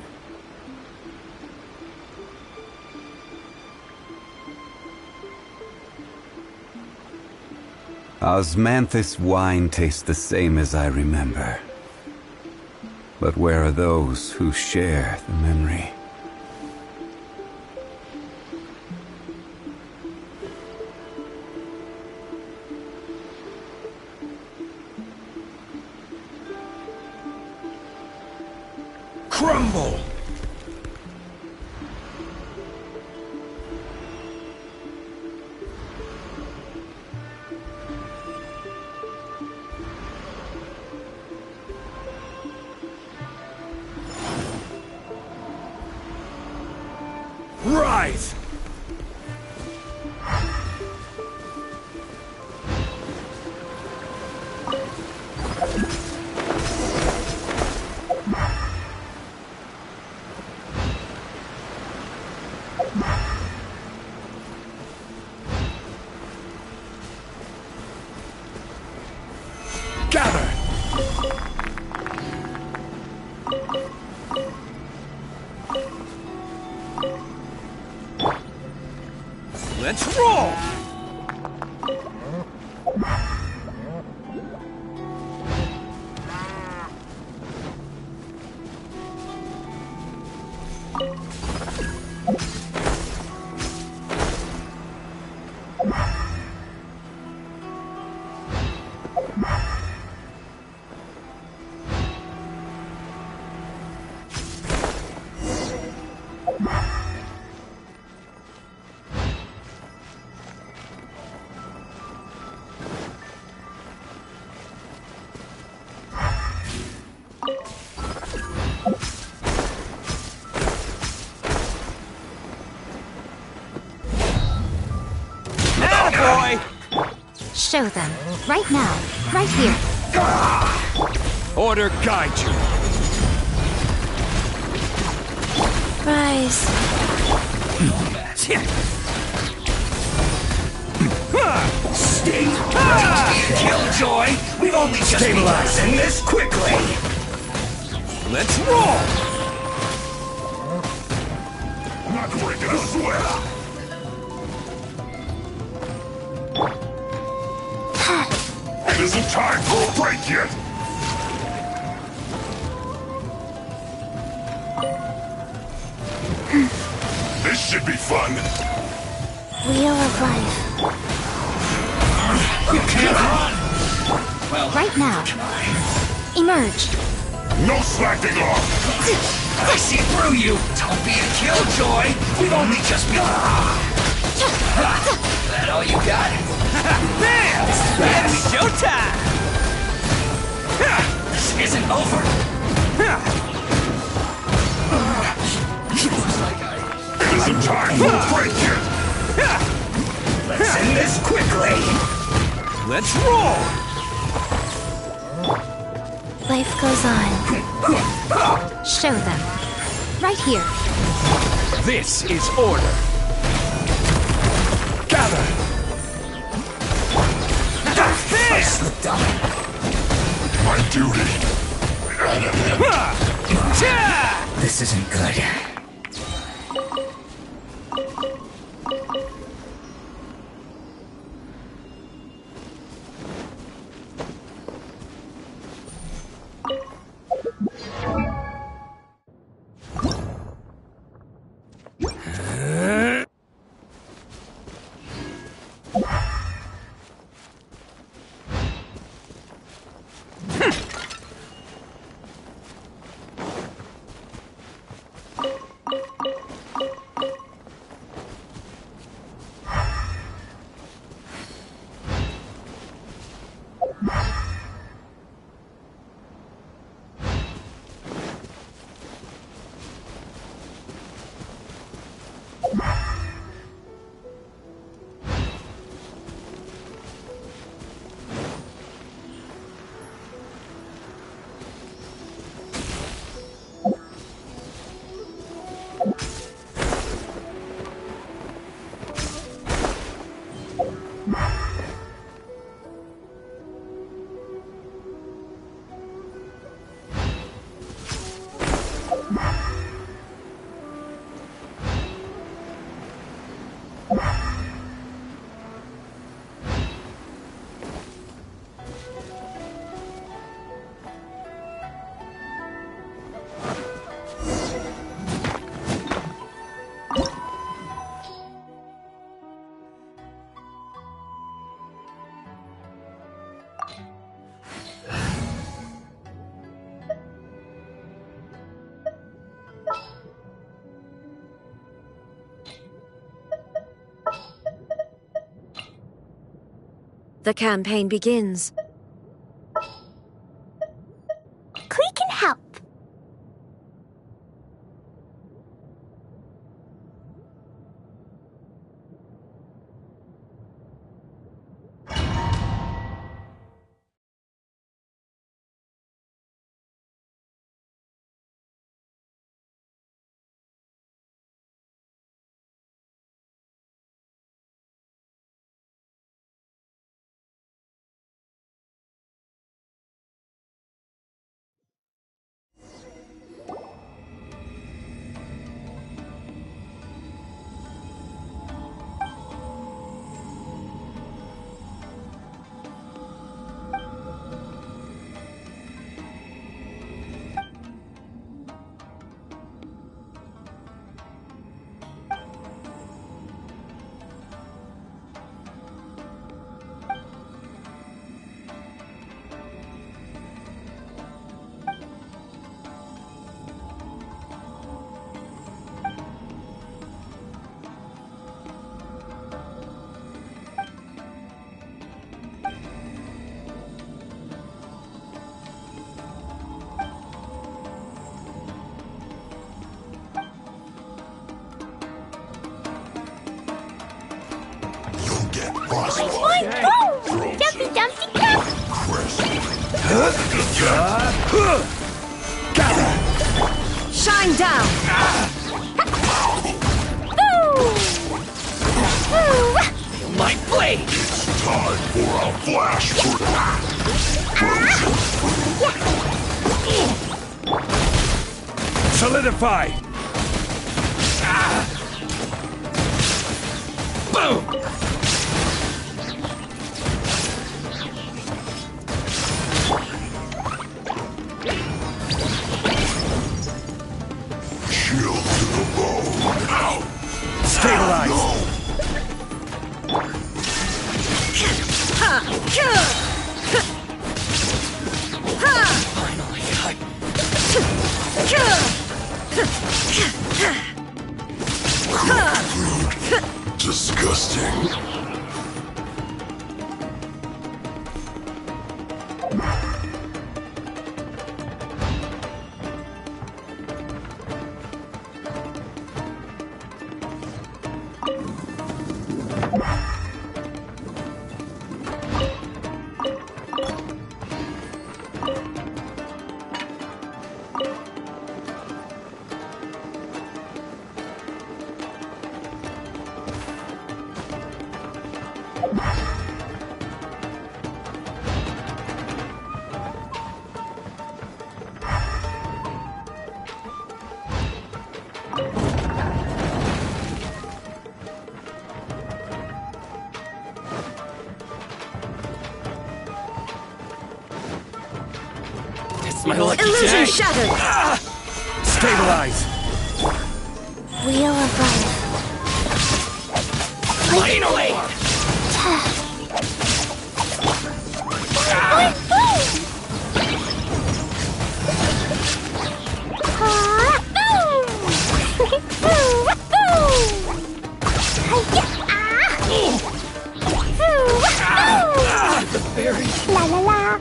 Osmanthus wine tastes the same as I remember. But where are those who share the memory? Crumble! Rise! Gather! Let's roll! Show them. Right now. Right here. Order guide you. Rise. Stay. Killjoy! We've only just Stabilize. begun this quickly! Let's roll! Not breaking a sweat! It isn't time for a break yet! This should be fun! Wheel of life. You can't run! Well, Right now. Emerge. No slacking off! I see through you! Don't be a killjoy! We've only just begun! That all you got? Bam! It's showtime! This isn't over! Looks like It isn't time for a break yet! Let's end this quickly! Let's roll! Life goes on. Show them. Right here. This is order! Gather! I slipped up. My duty! This isn't good. The campaign begins. Klee can help. Jumpy Dumpty Cup! Shine down! My blade! It's time for a flash Solidify! Boom! Chill to the bone. Ow! Stabilize! Disgusting. It's my lucky Illusion day! shattered! Stabilize! Wheel of life. Finally! The berry! La la la!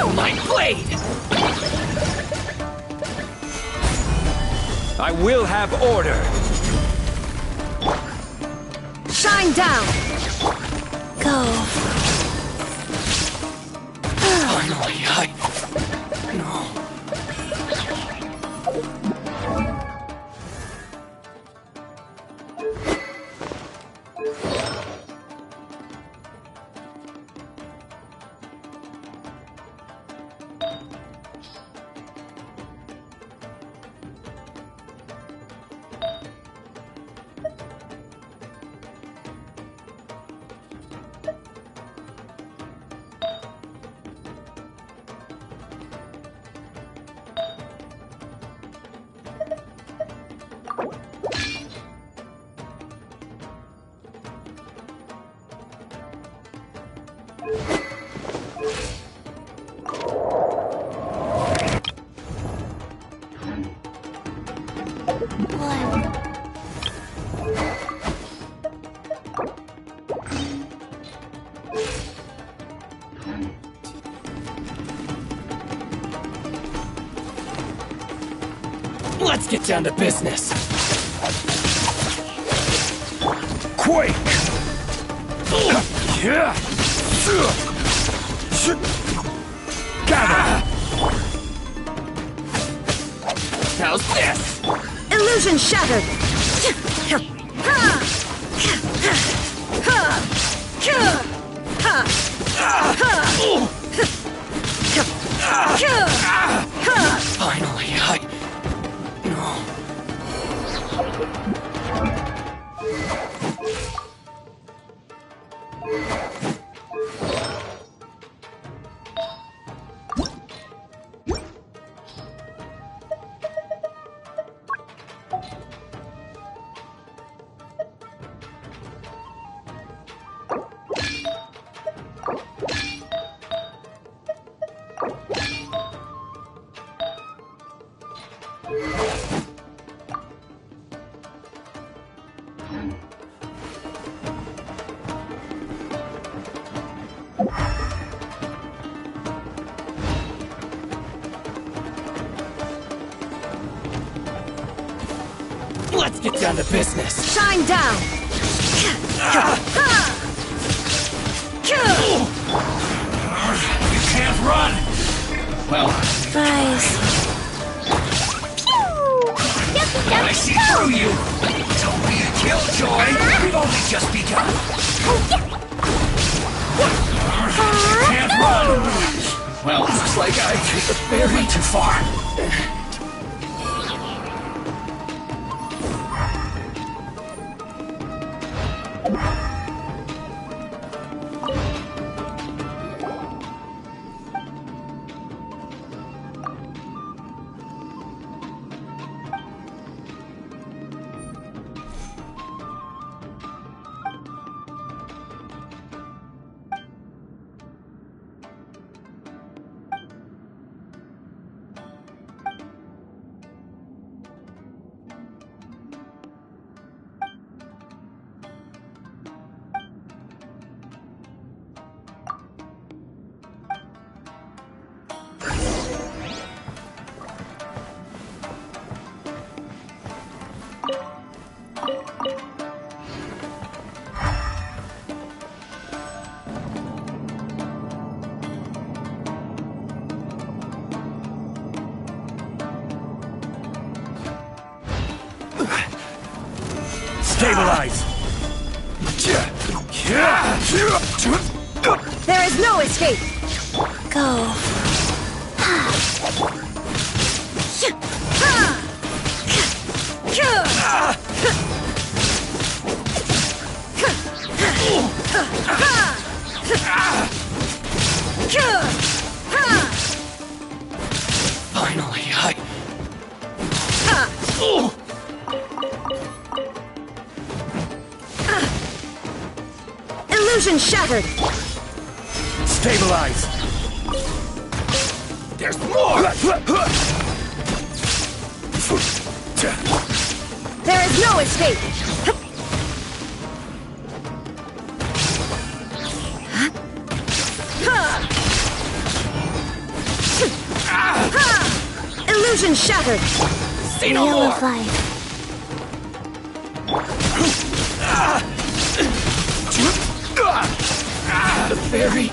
My blade! I will have order. Shine down! Go. Finally, No. Let's get down to business. Quake! Gather! How's this? Illusion shattered! Finally, No. Let's get down to business. Shine down! You can't run! Well, Rise. I see through you! Don't be a killjoy! We've only just begun! You can't run! Well, looks like I took the ferry too far. Stabilize! There is no escape! Go. Finally, Illusion shattered! Stabilize! There's more! There is no escape! Illusion shattered! See no Wheel more! of life. The fairy.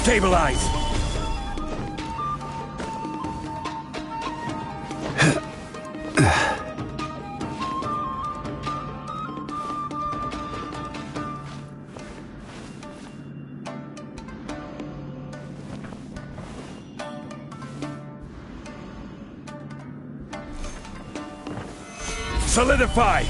Stabilize! Solidify!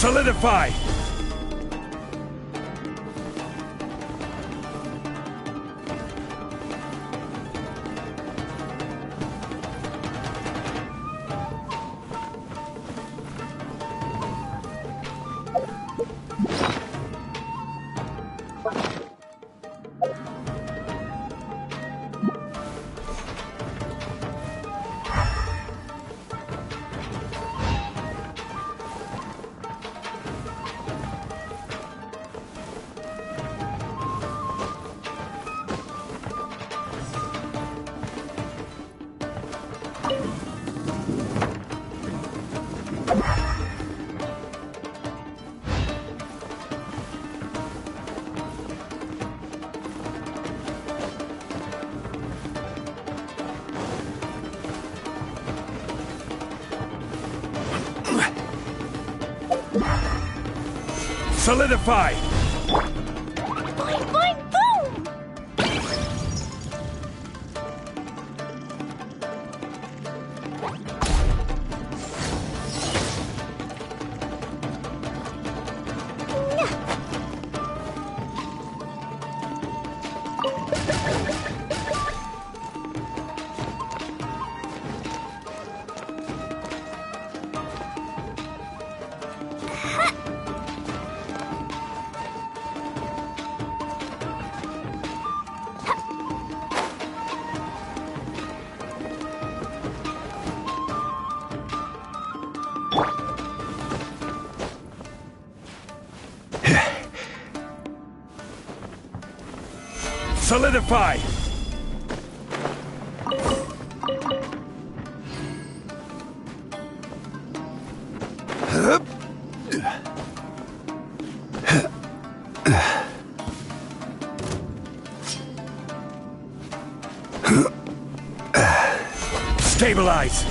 Solidify! Solidify! Boing, boing, boom! Solidify! Stabilize!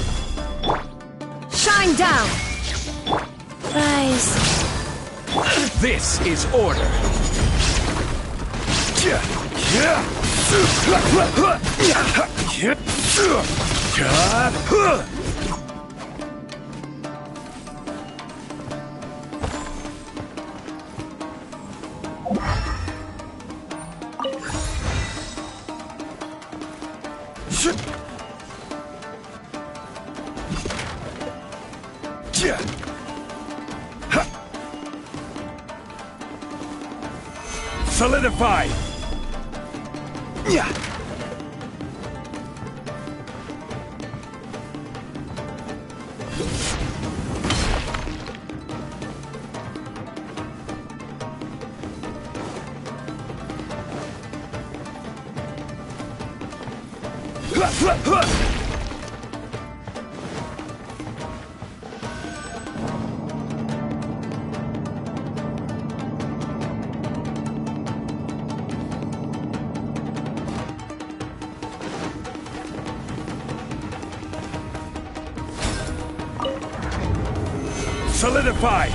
Shine down! Rise. This is order! Solidify! Solidify!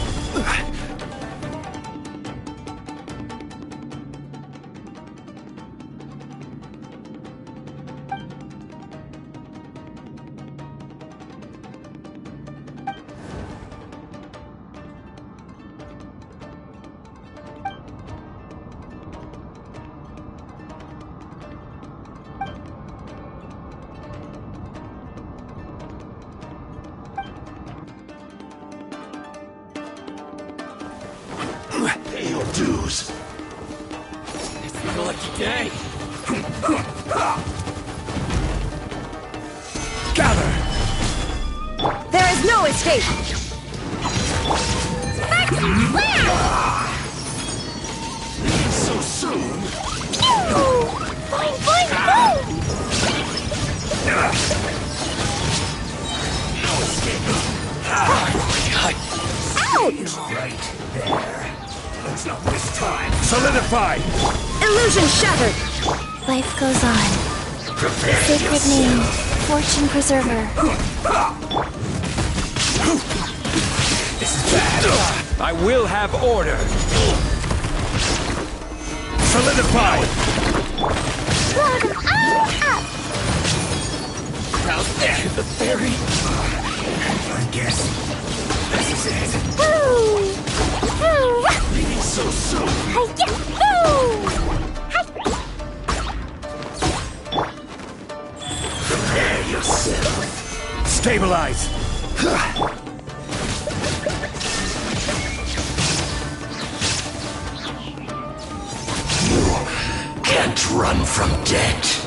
Pay your dues. It's the lucky day. Gather! There is no escape! So soon. Boing, boing, boom! No escape. Right there. It's not this time. Solidify! Illusion shattered! Life goes on. Prepare Sacred yourself. name, Fortune Preserver. This is bad. I will have order! Solidify! Out there, the fairy. I guess this is it. Leaving so soon. Prepare yourself. Stabilize! You can't run from death.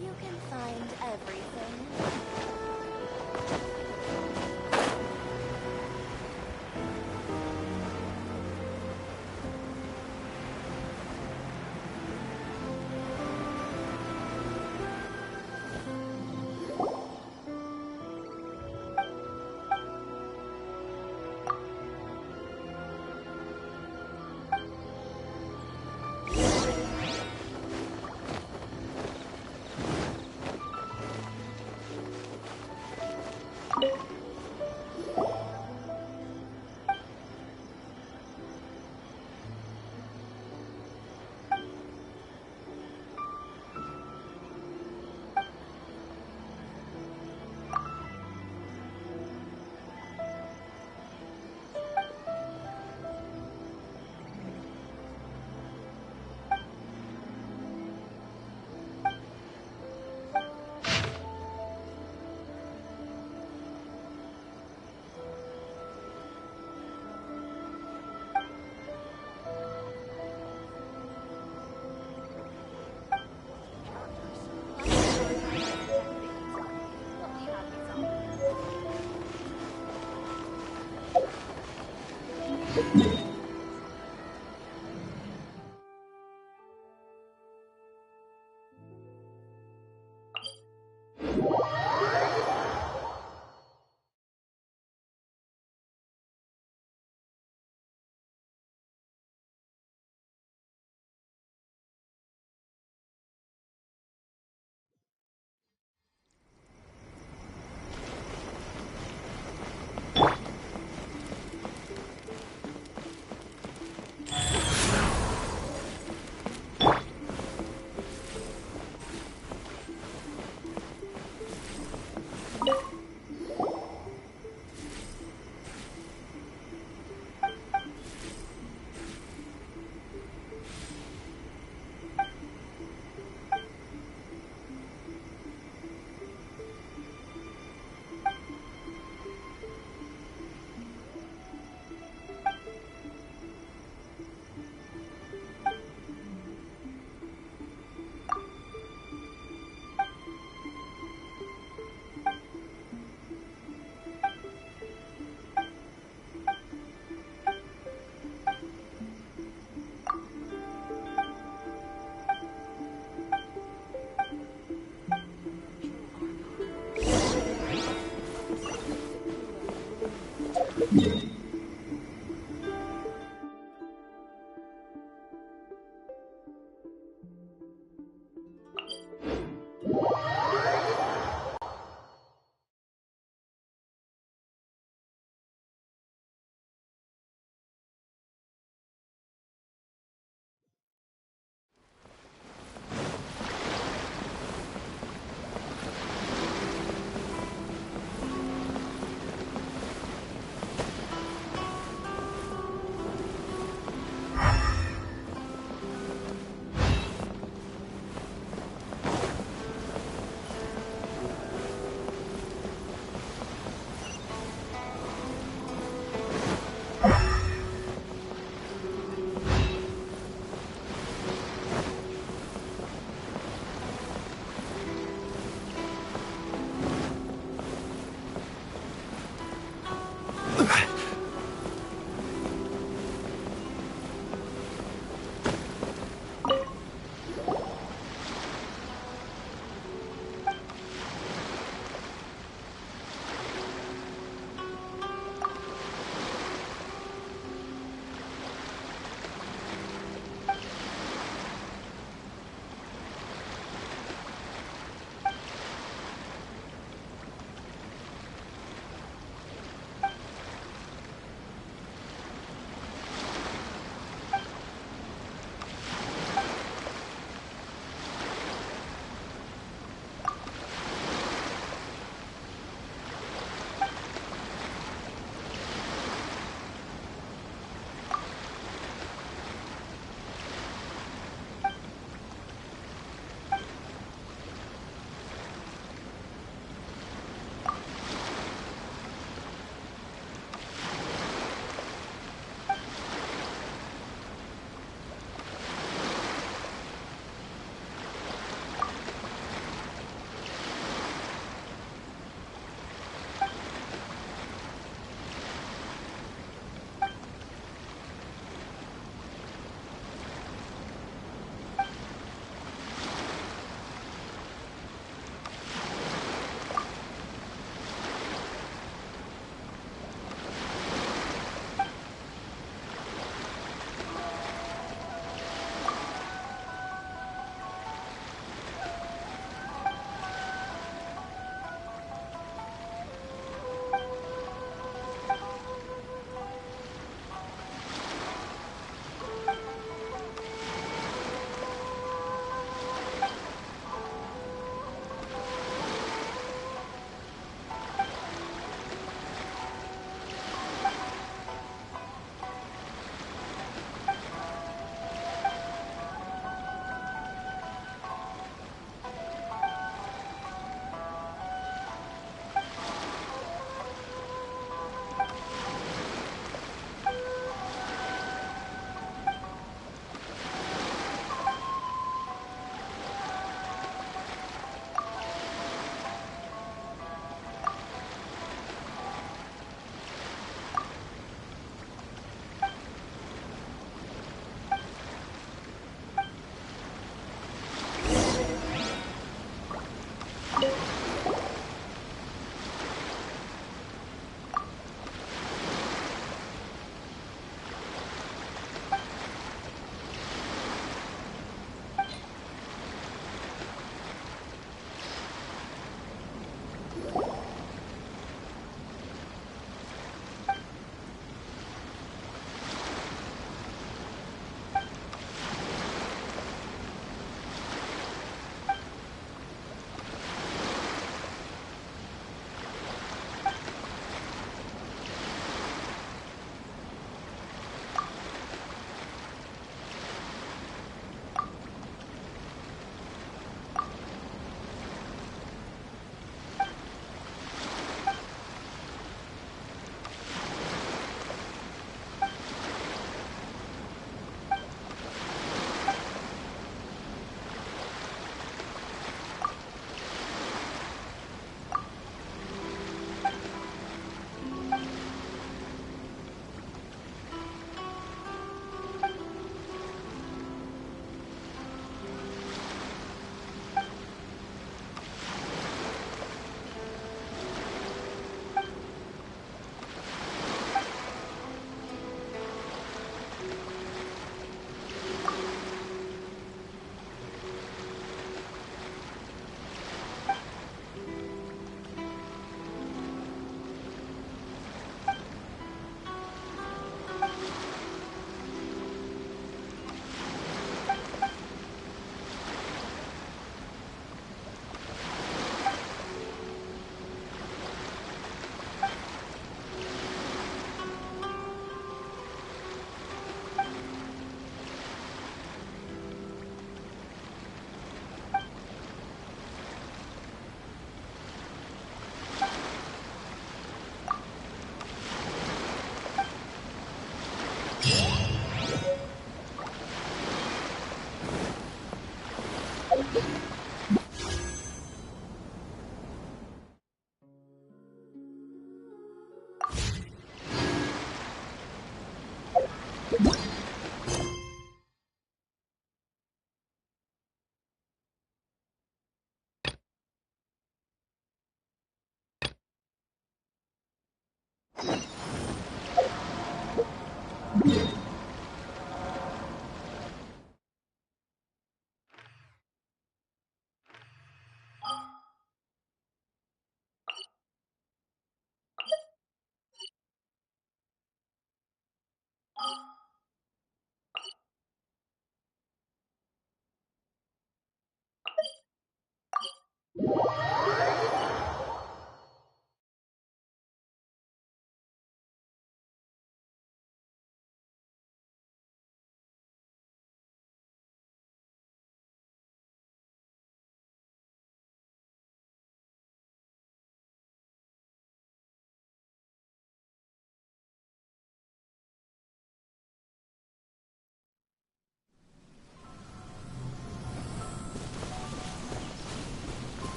You can find everything.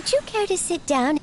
would you care to sit down?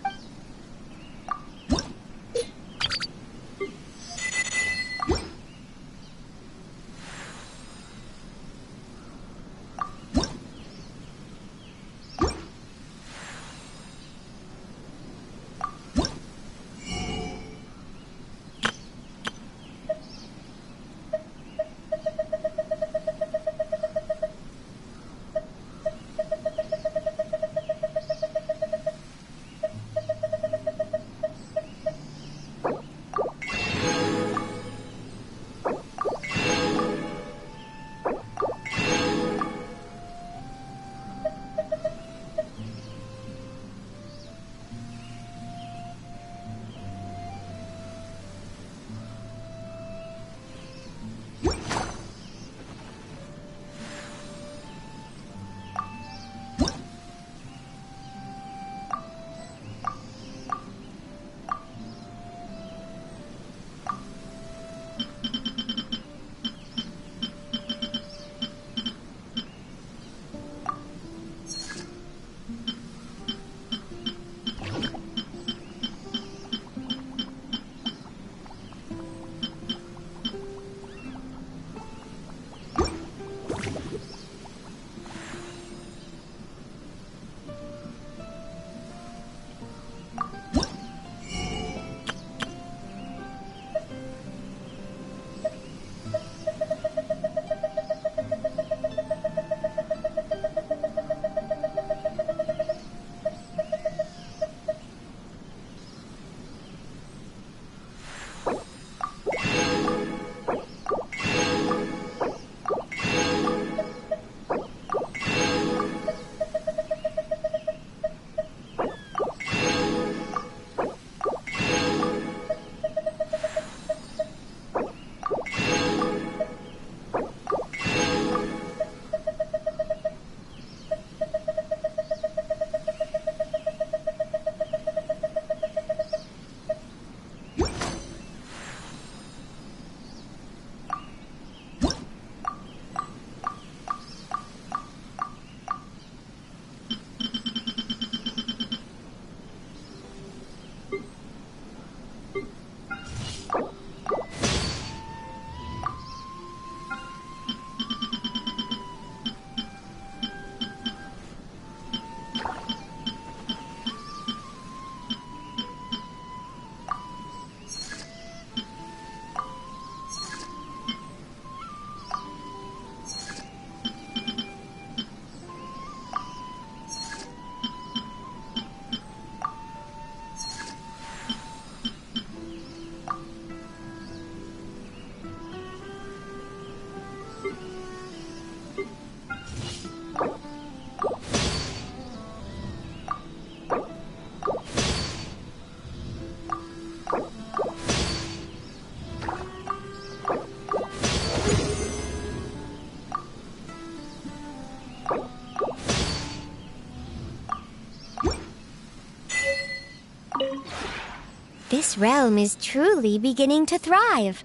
This realm is truly beginning to thrive.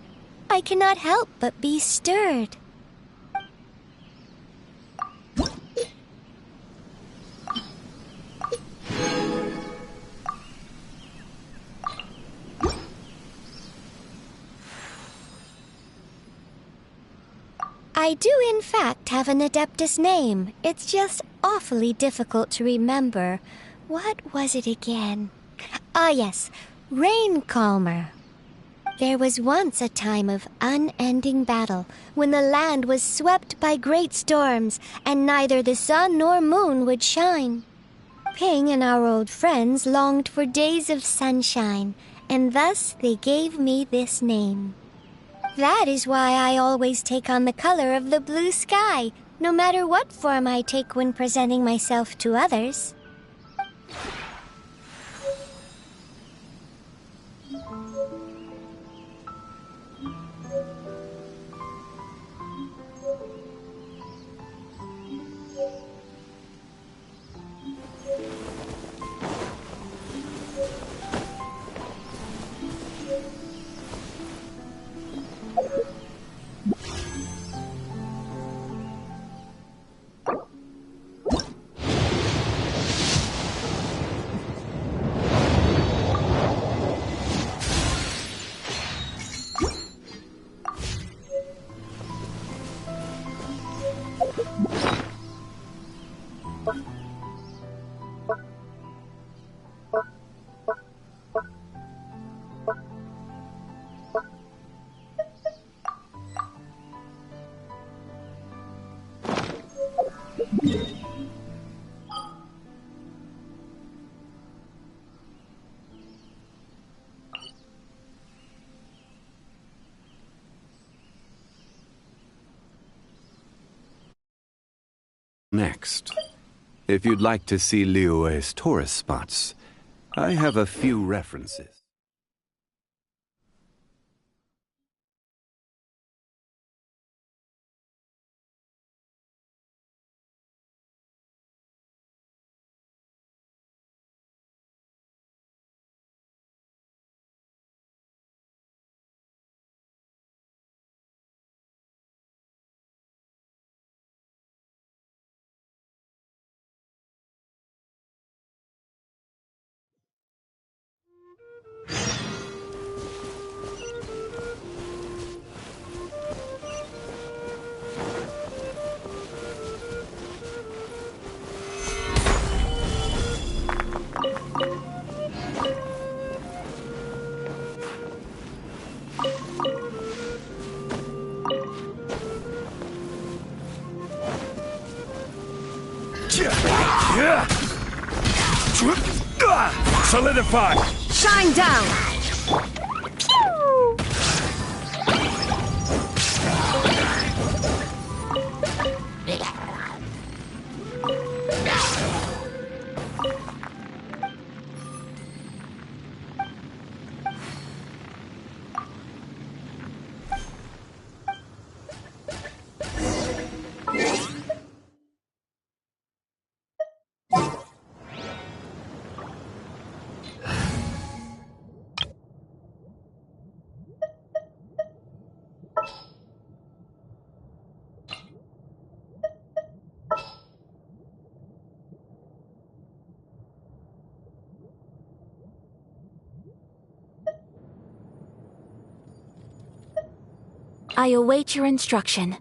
I cannot help but be stirred. I do in fact have an Adeptus name. It's just awfully difficult to remember. What was it again? Ah yes, Rain Calmer. There was once a time of unending battle, when the land was swept by great storms, and neither the sun nor moon would shine. Ping and our old friends longed for days of sunshine, and thus they gave me this name. That is why I always take on the color of the blue sky, no matter what form I take when presenting myself to others. Next, if you'd like to see Liyue's tourist spots, I have a few references. Solidify! Shine down! I await your instruction.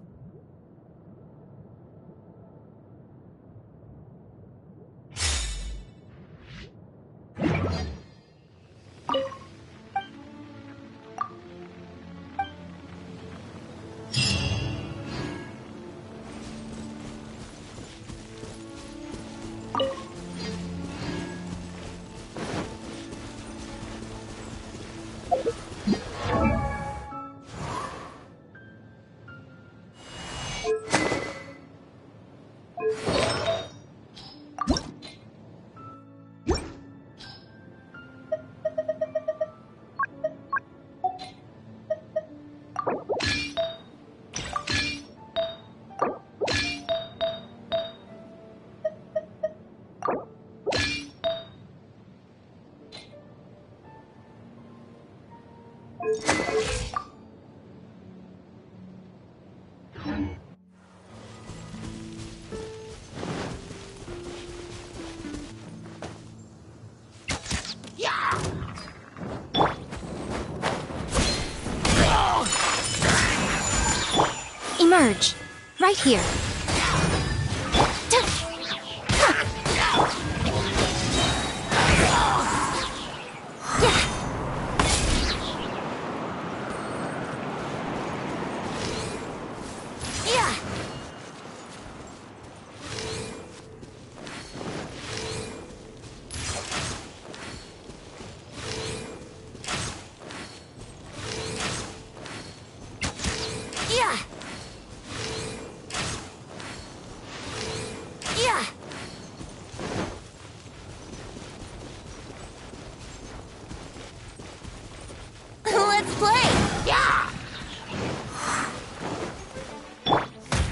Emerge. Right here.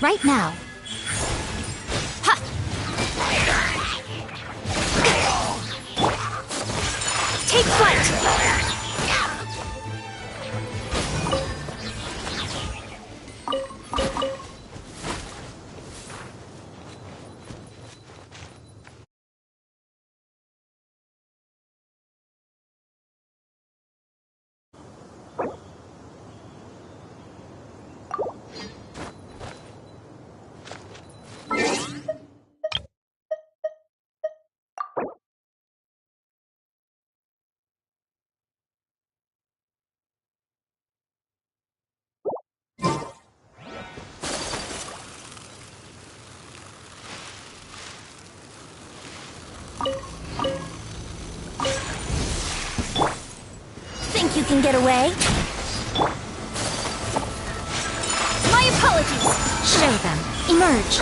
Right now. Ha! Take flight! Think you can get away? My apologies! Show them. Emerge.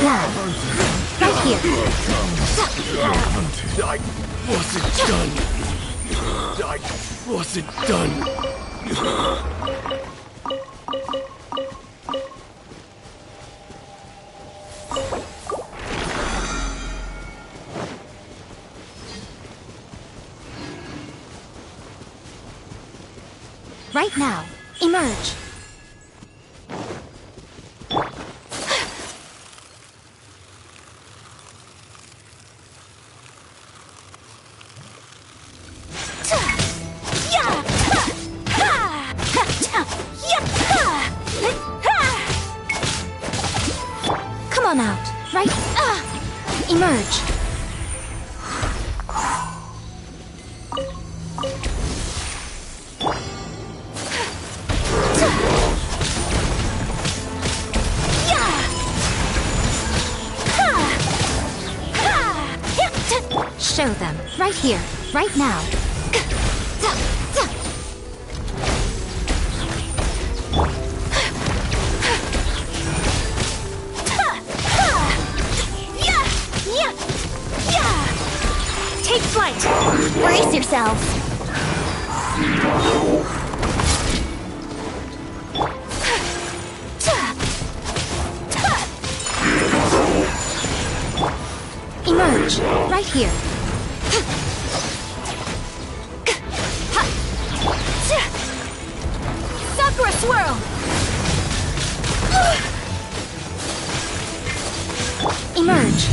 Now. Right here. I wasn't done. I wasn't done. Right now. Emerge. Come on out. Right? Emerge. Show them. Right here. Right now. Take flight! Brace yourselves! Emerge. Right here. Sakura swirl! Emerge.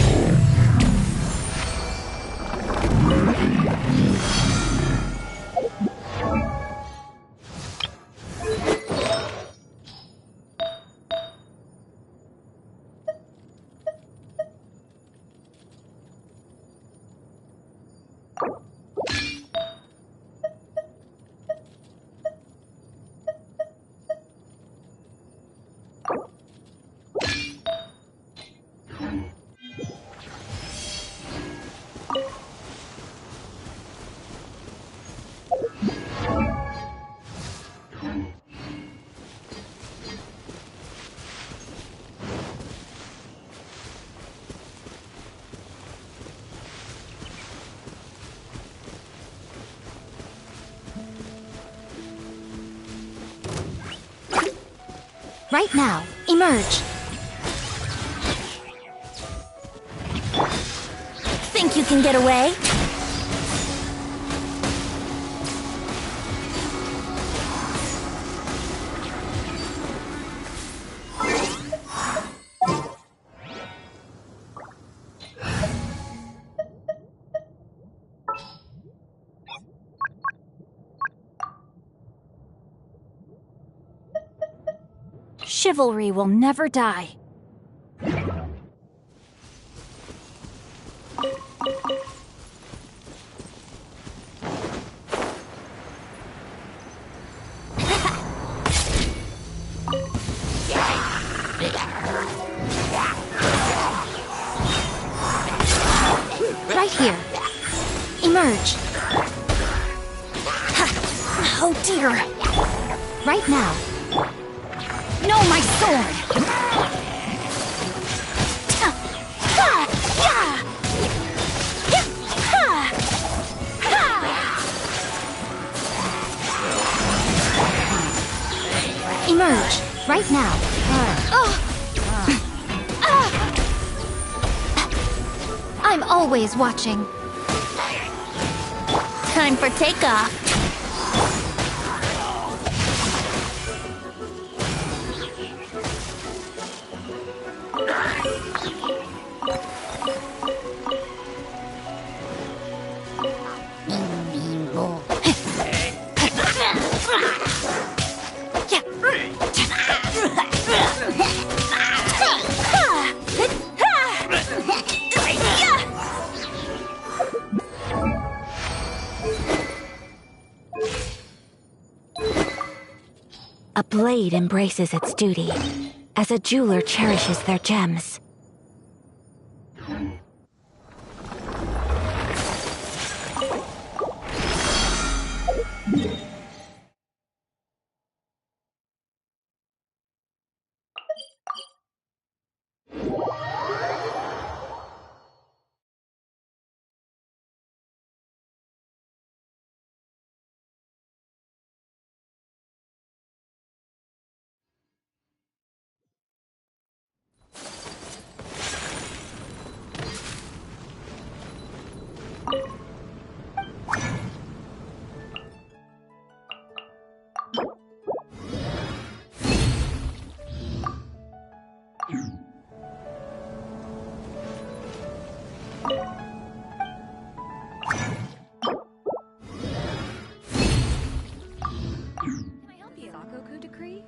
Right now. Emerge. Think you can get away? Chivalry will never die. Right here. Emerge. Oh dear! Right now. No, my sword! Emerge. Right now. I'm always watching. Time for takeoff. A blade embraces its duty, as a jeweler cherishes their gems. I help you? Sakoku decree?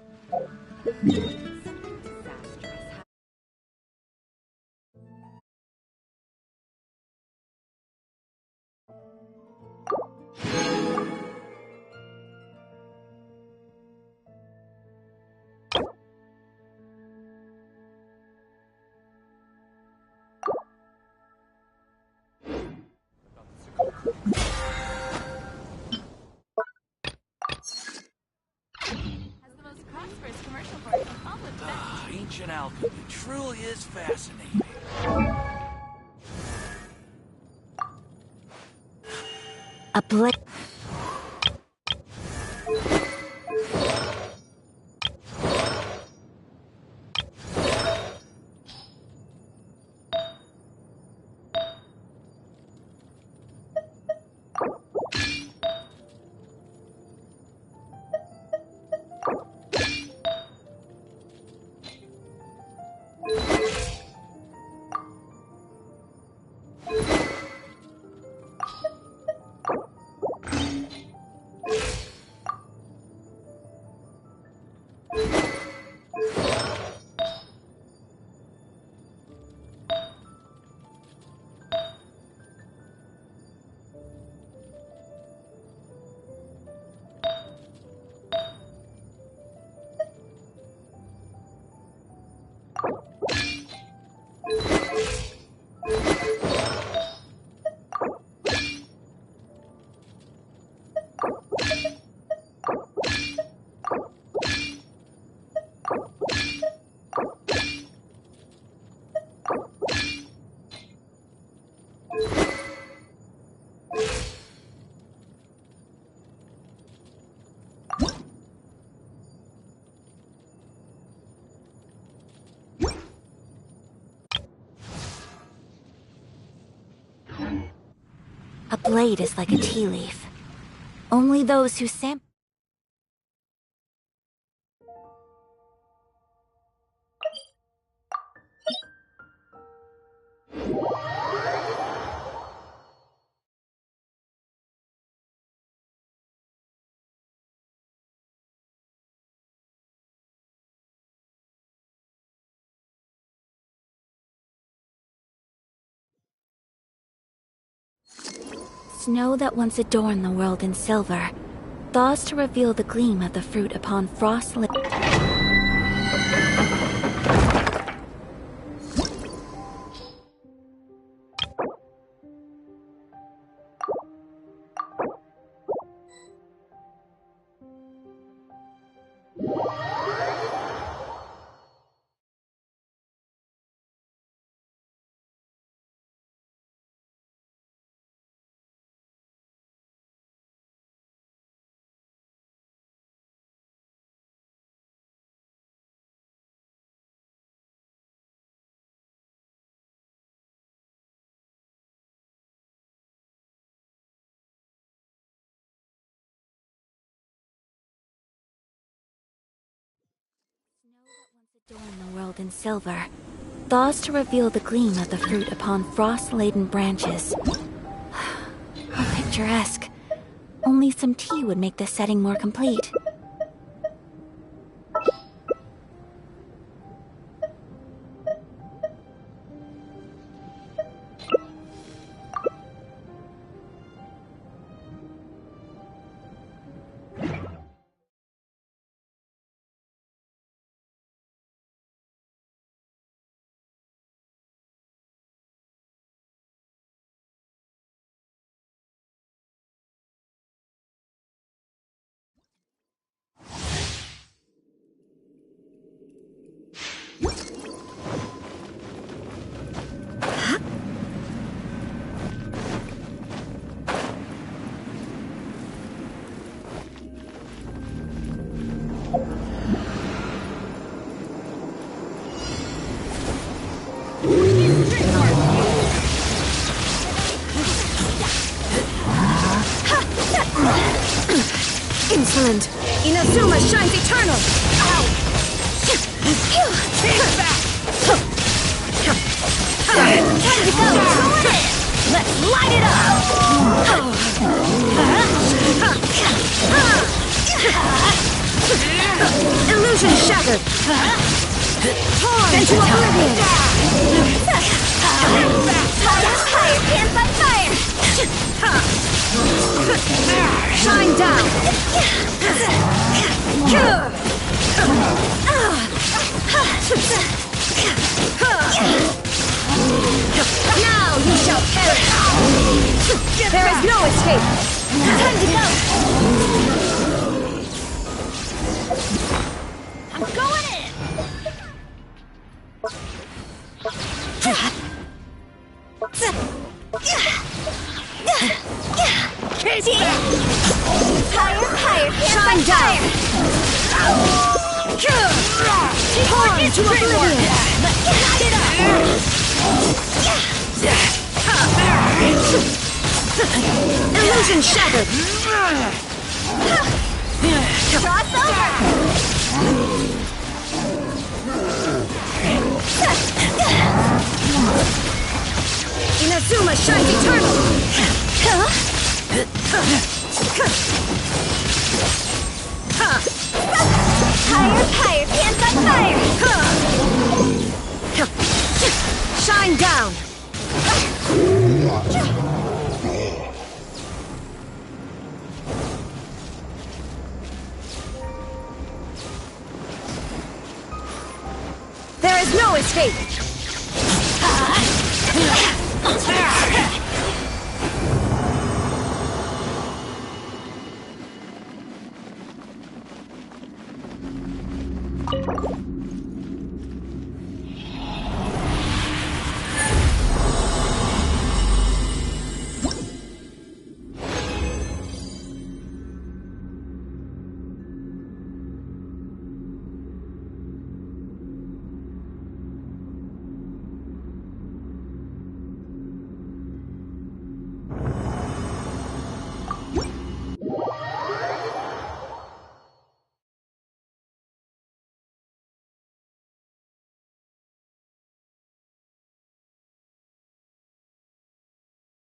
Ancient alchemy truly is fascinating. A blade. A blade is like a tea leaf. Only those who sam- Snow that once adorned the world in silver, thaws to reveal the gleam of the fruit upon frost lit. Adorn the world in silver, thaws to reveal the gleam of the fruit upon frost-laden branches. How picturesque. Only some tea would make the setting more complete. Insolent! Inazuma shines eternal! Ow! Take it back! Light it up! Illusion shattered! Torn into oblivion! Fire, hands on fire! Shine down! Now you shall perish! There is no escape! Time to go! I'm going in! Higher, Shine down! Torn to oblivion! light it up! Illusion shattered! Cross over! Inazuma shines eternal! Higher, hands on fire! Shine down! There is no escape!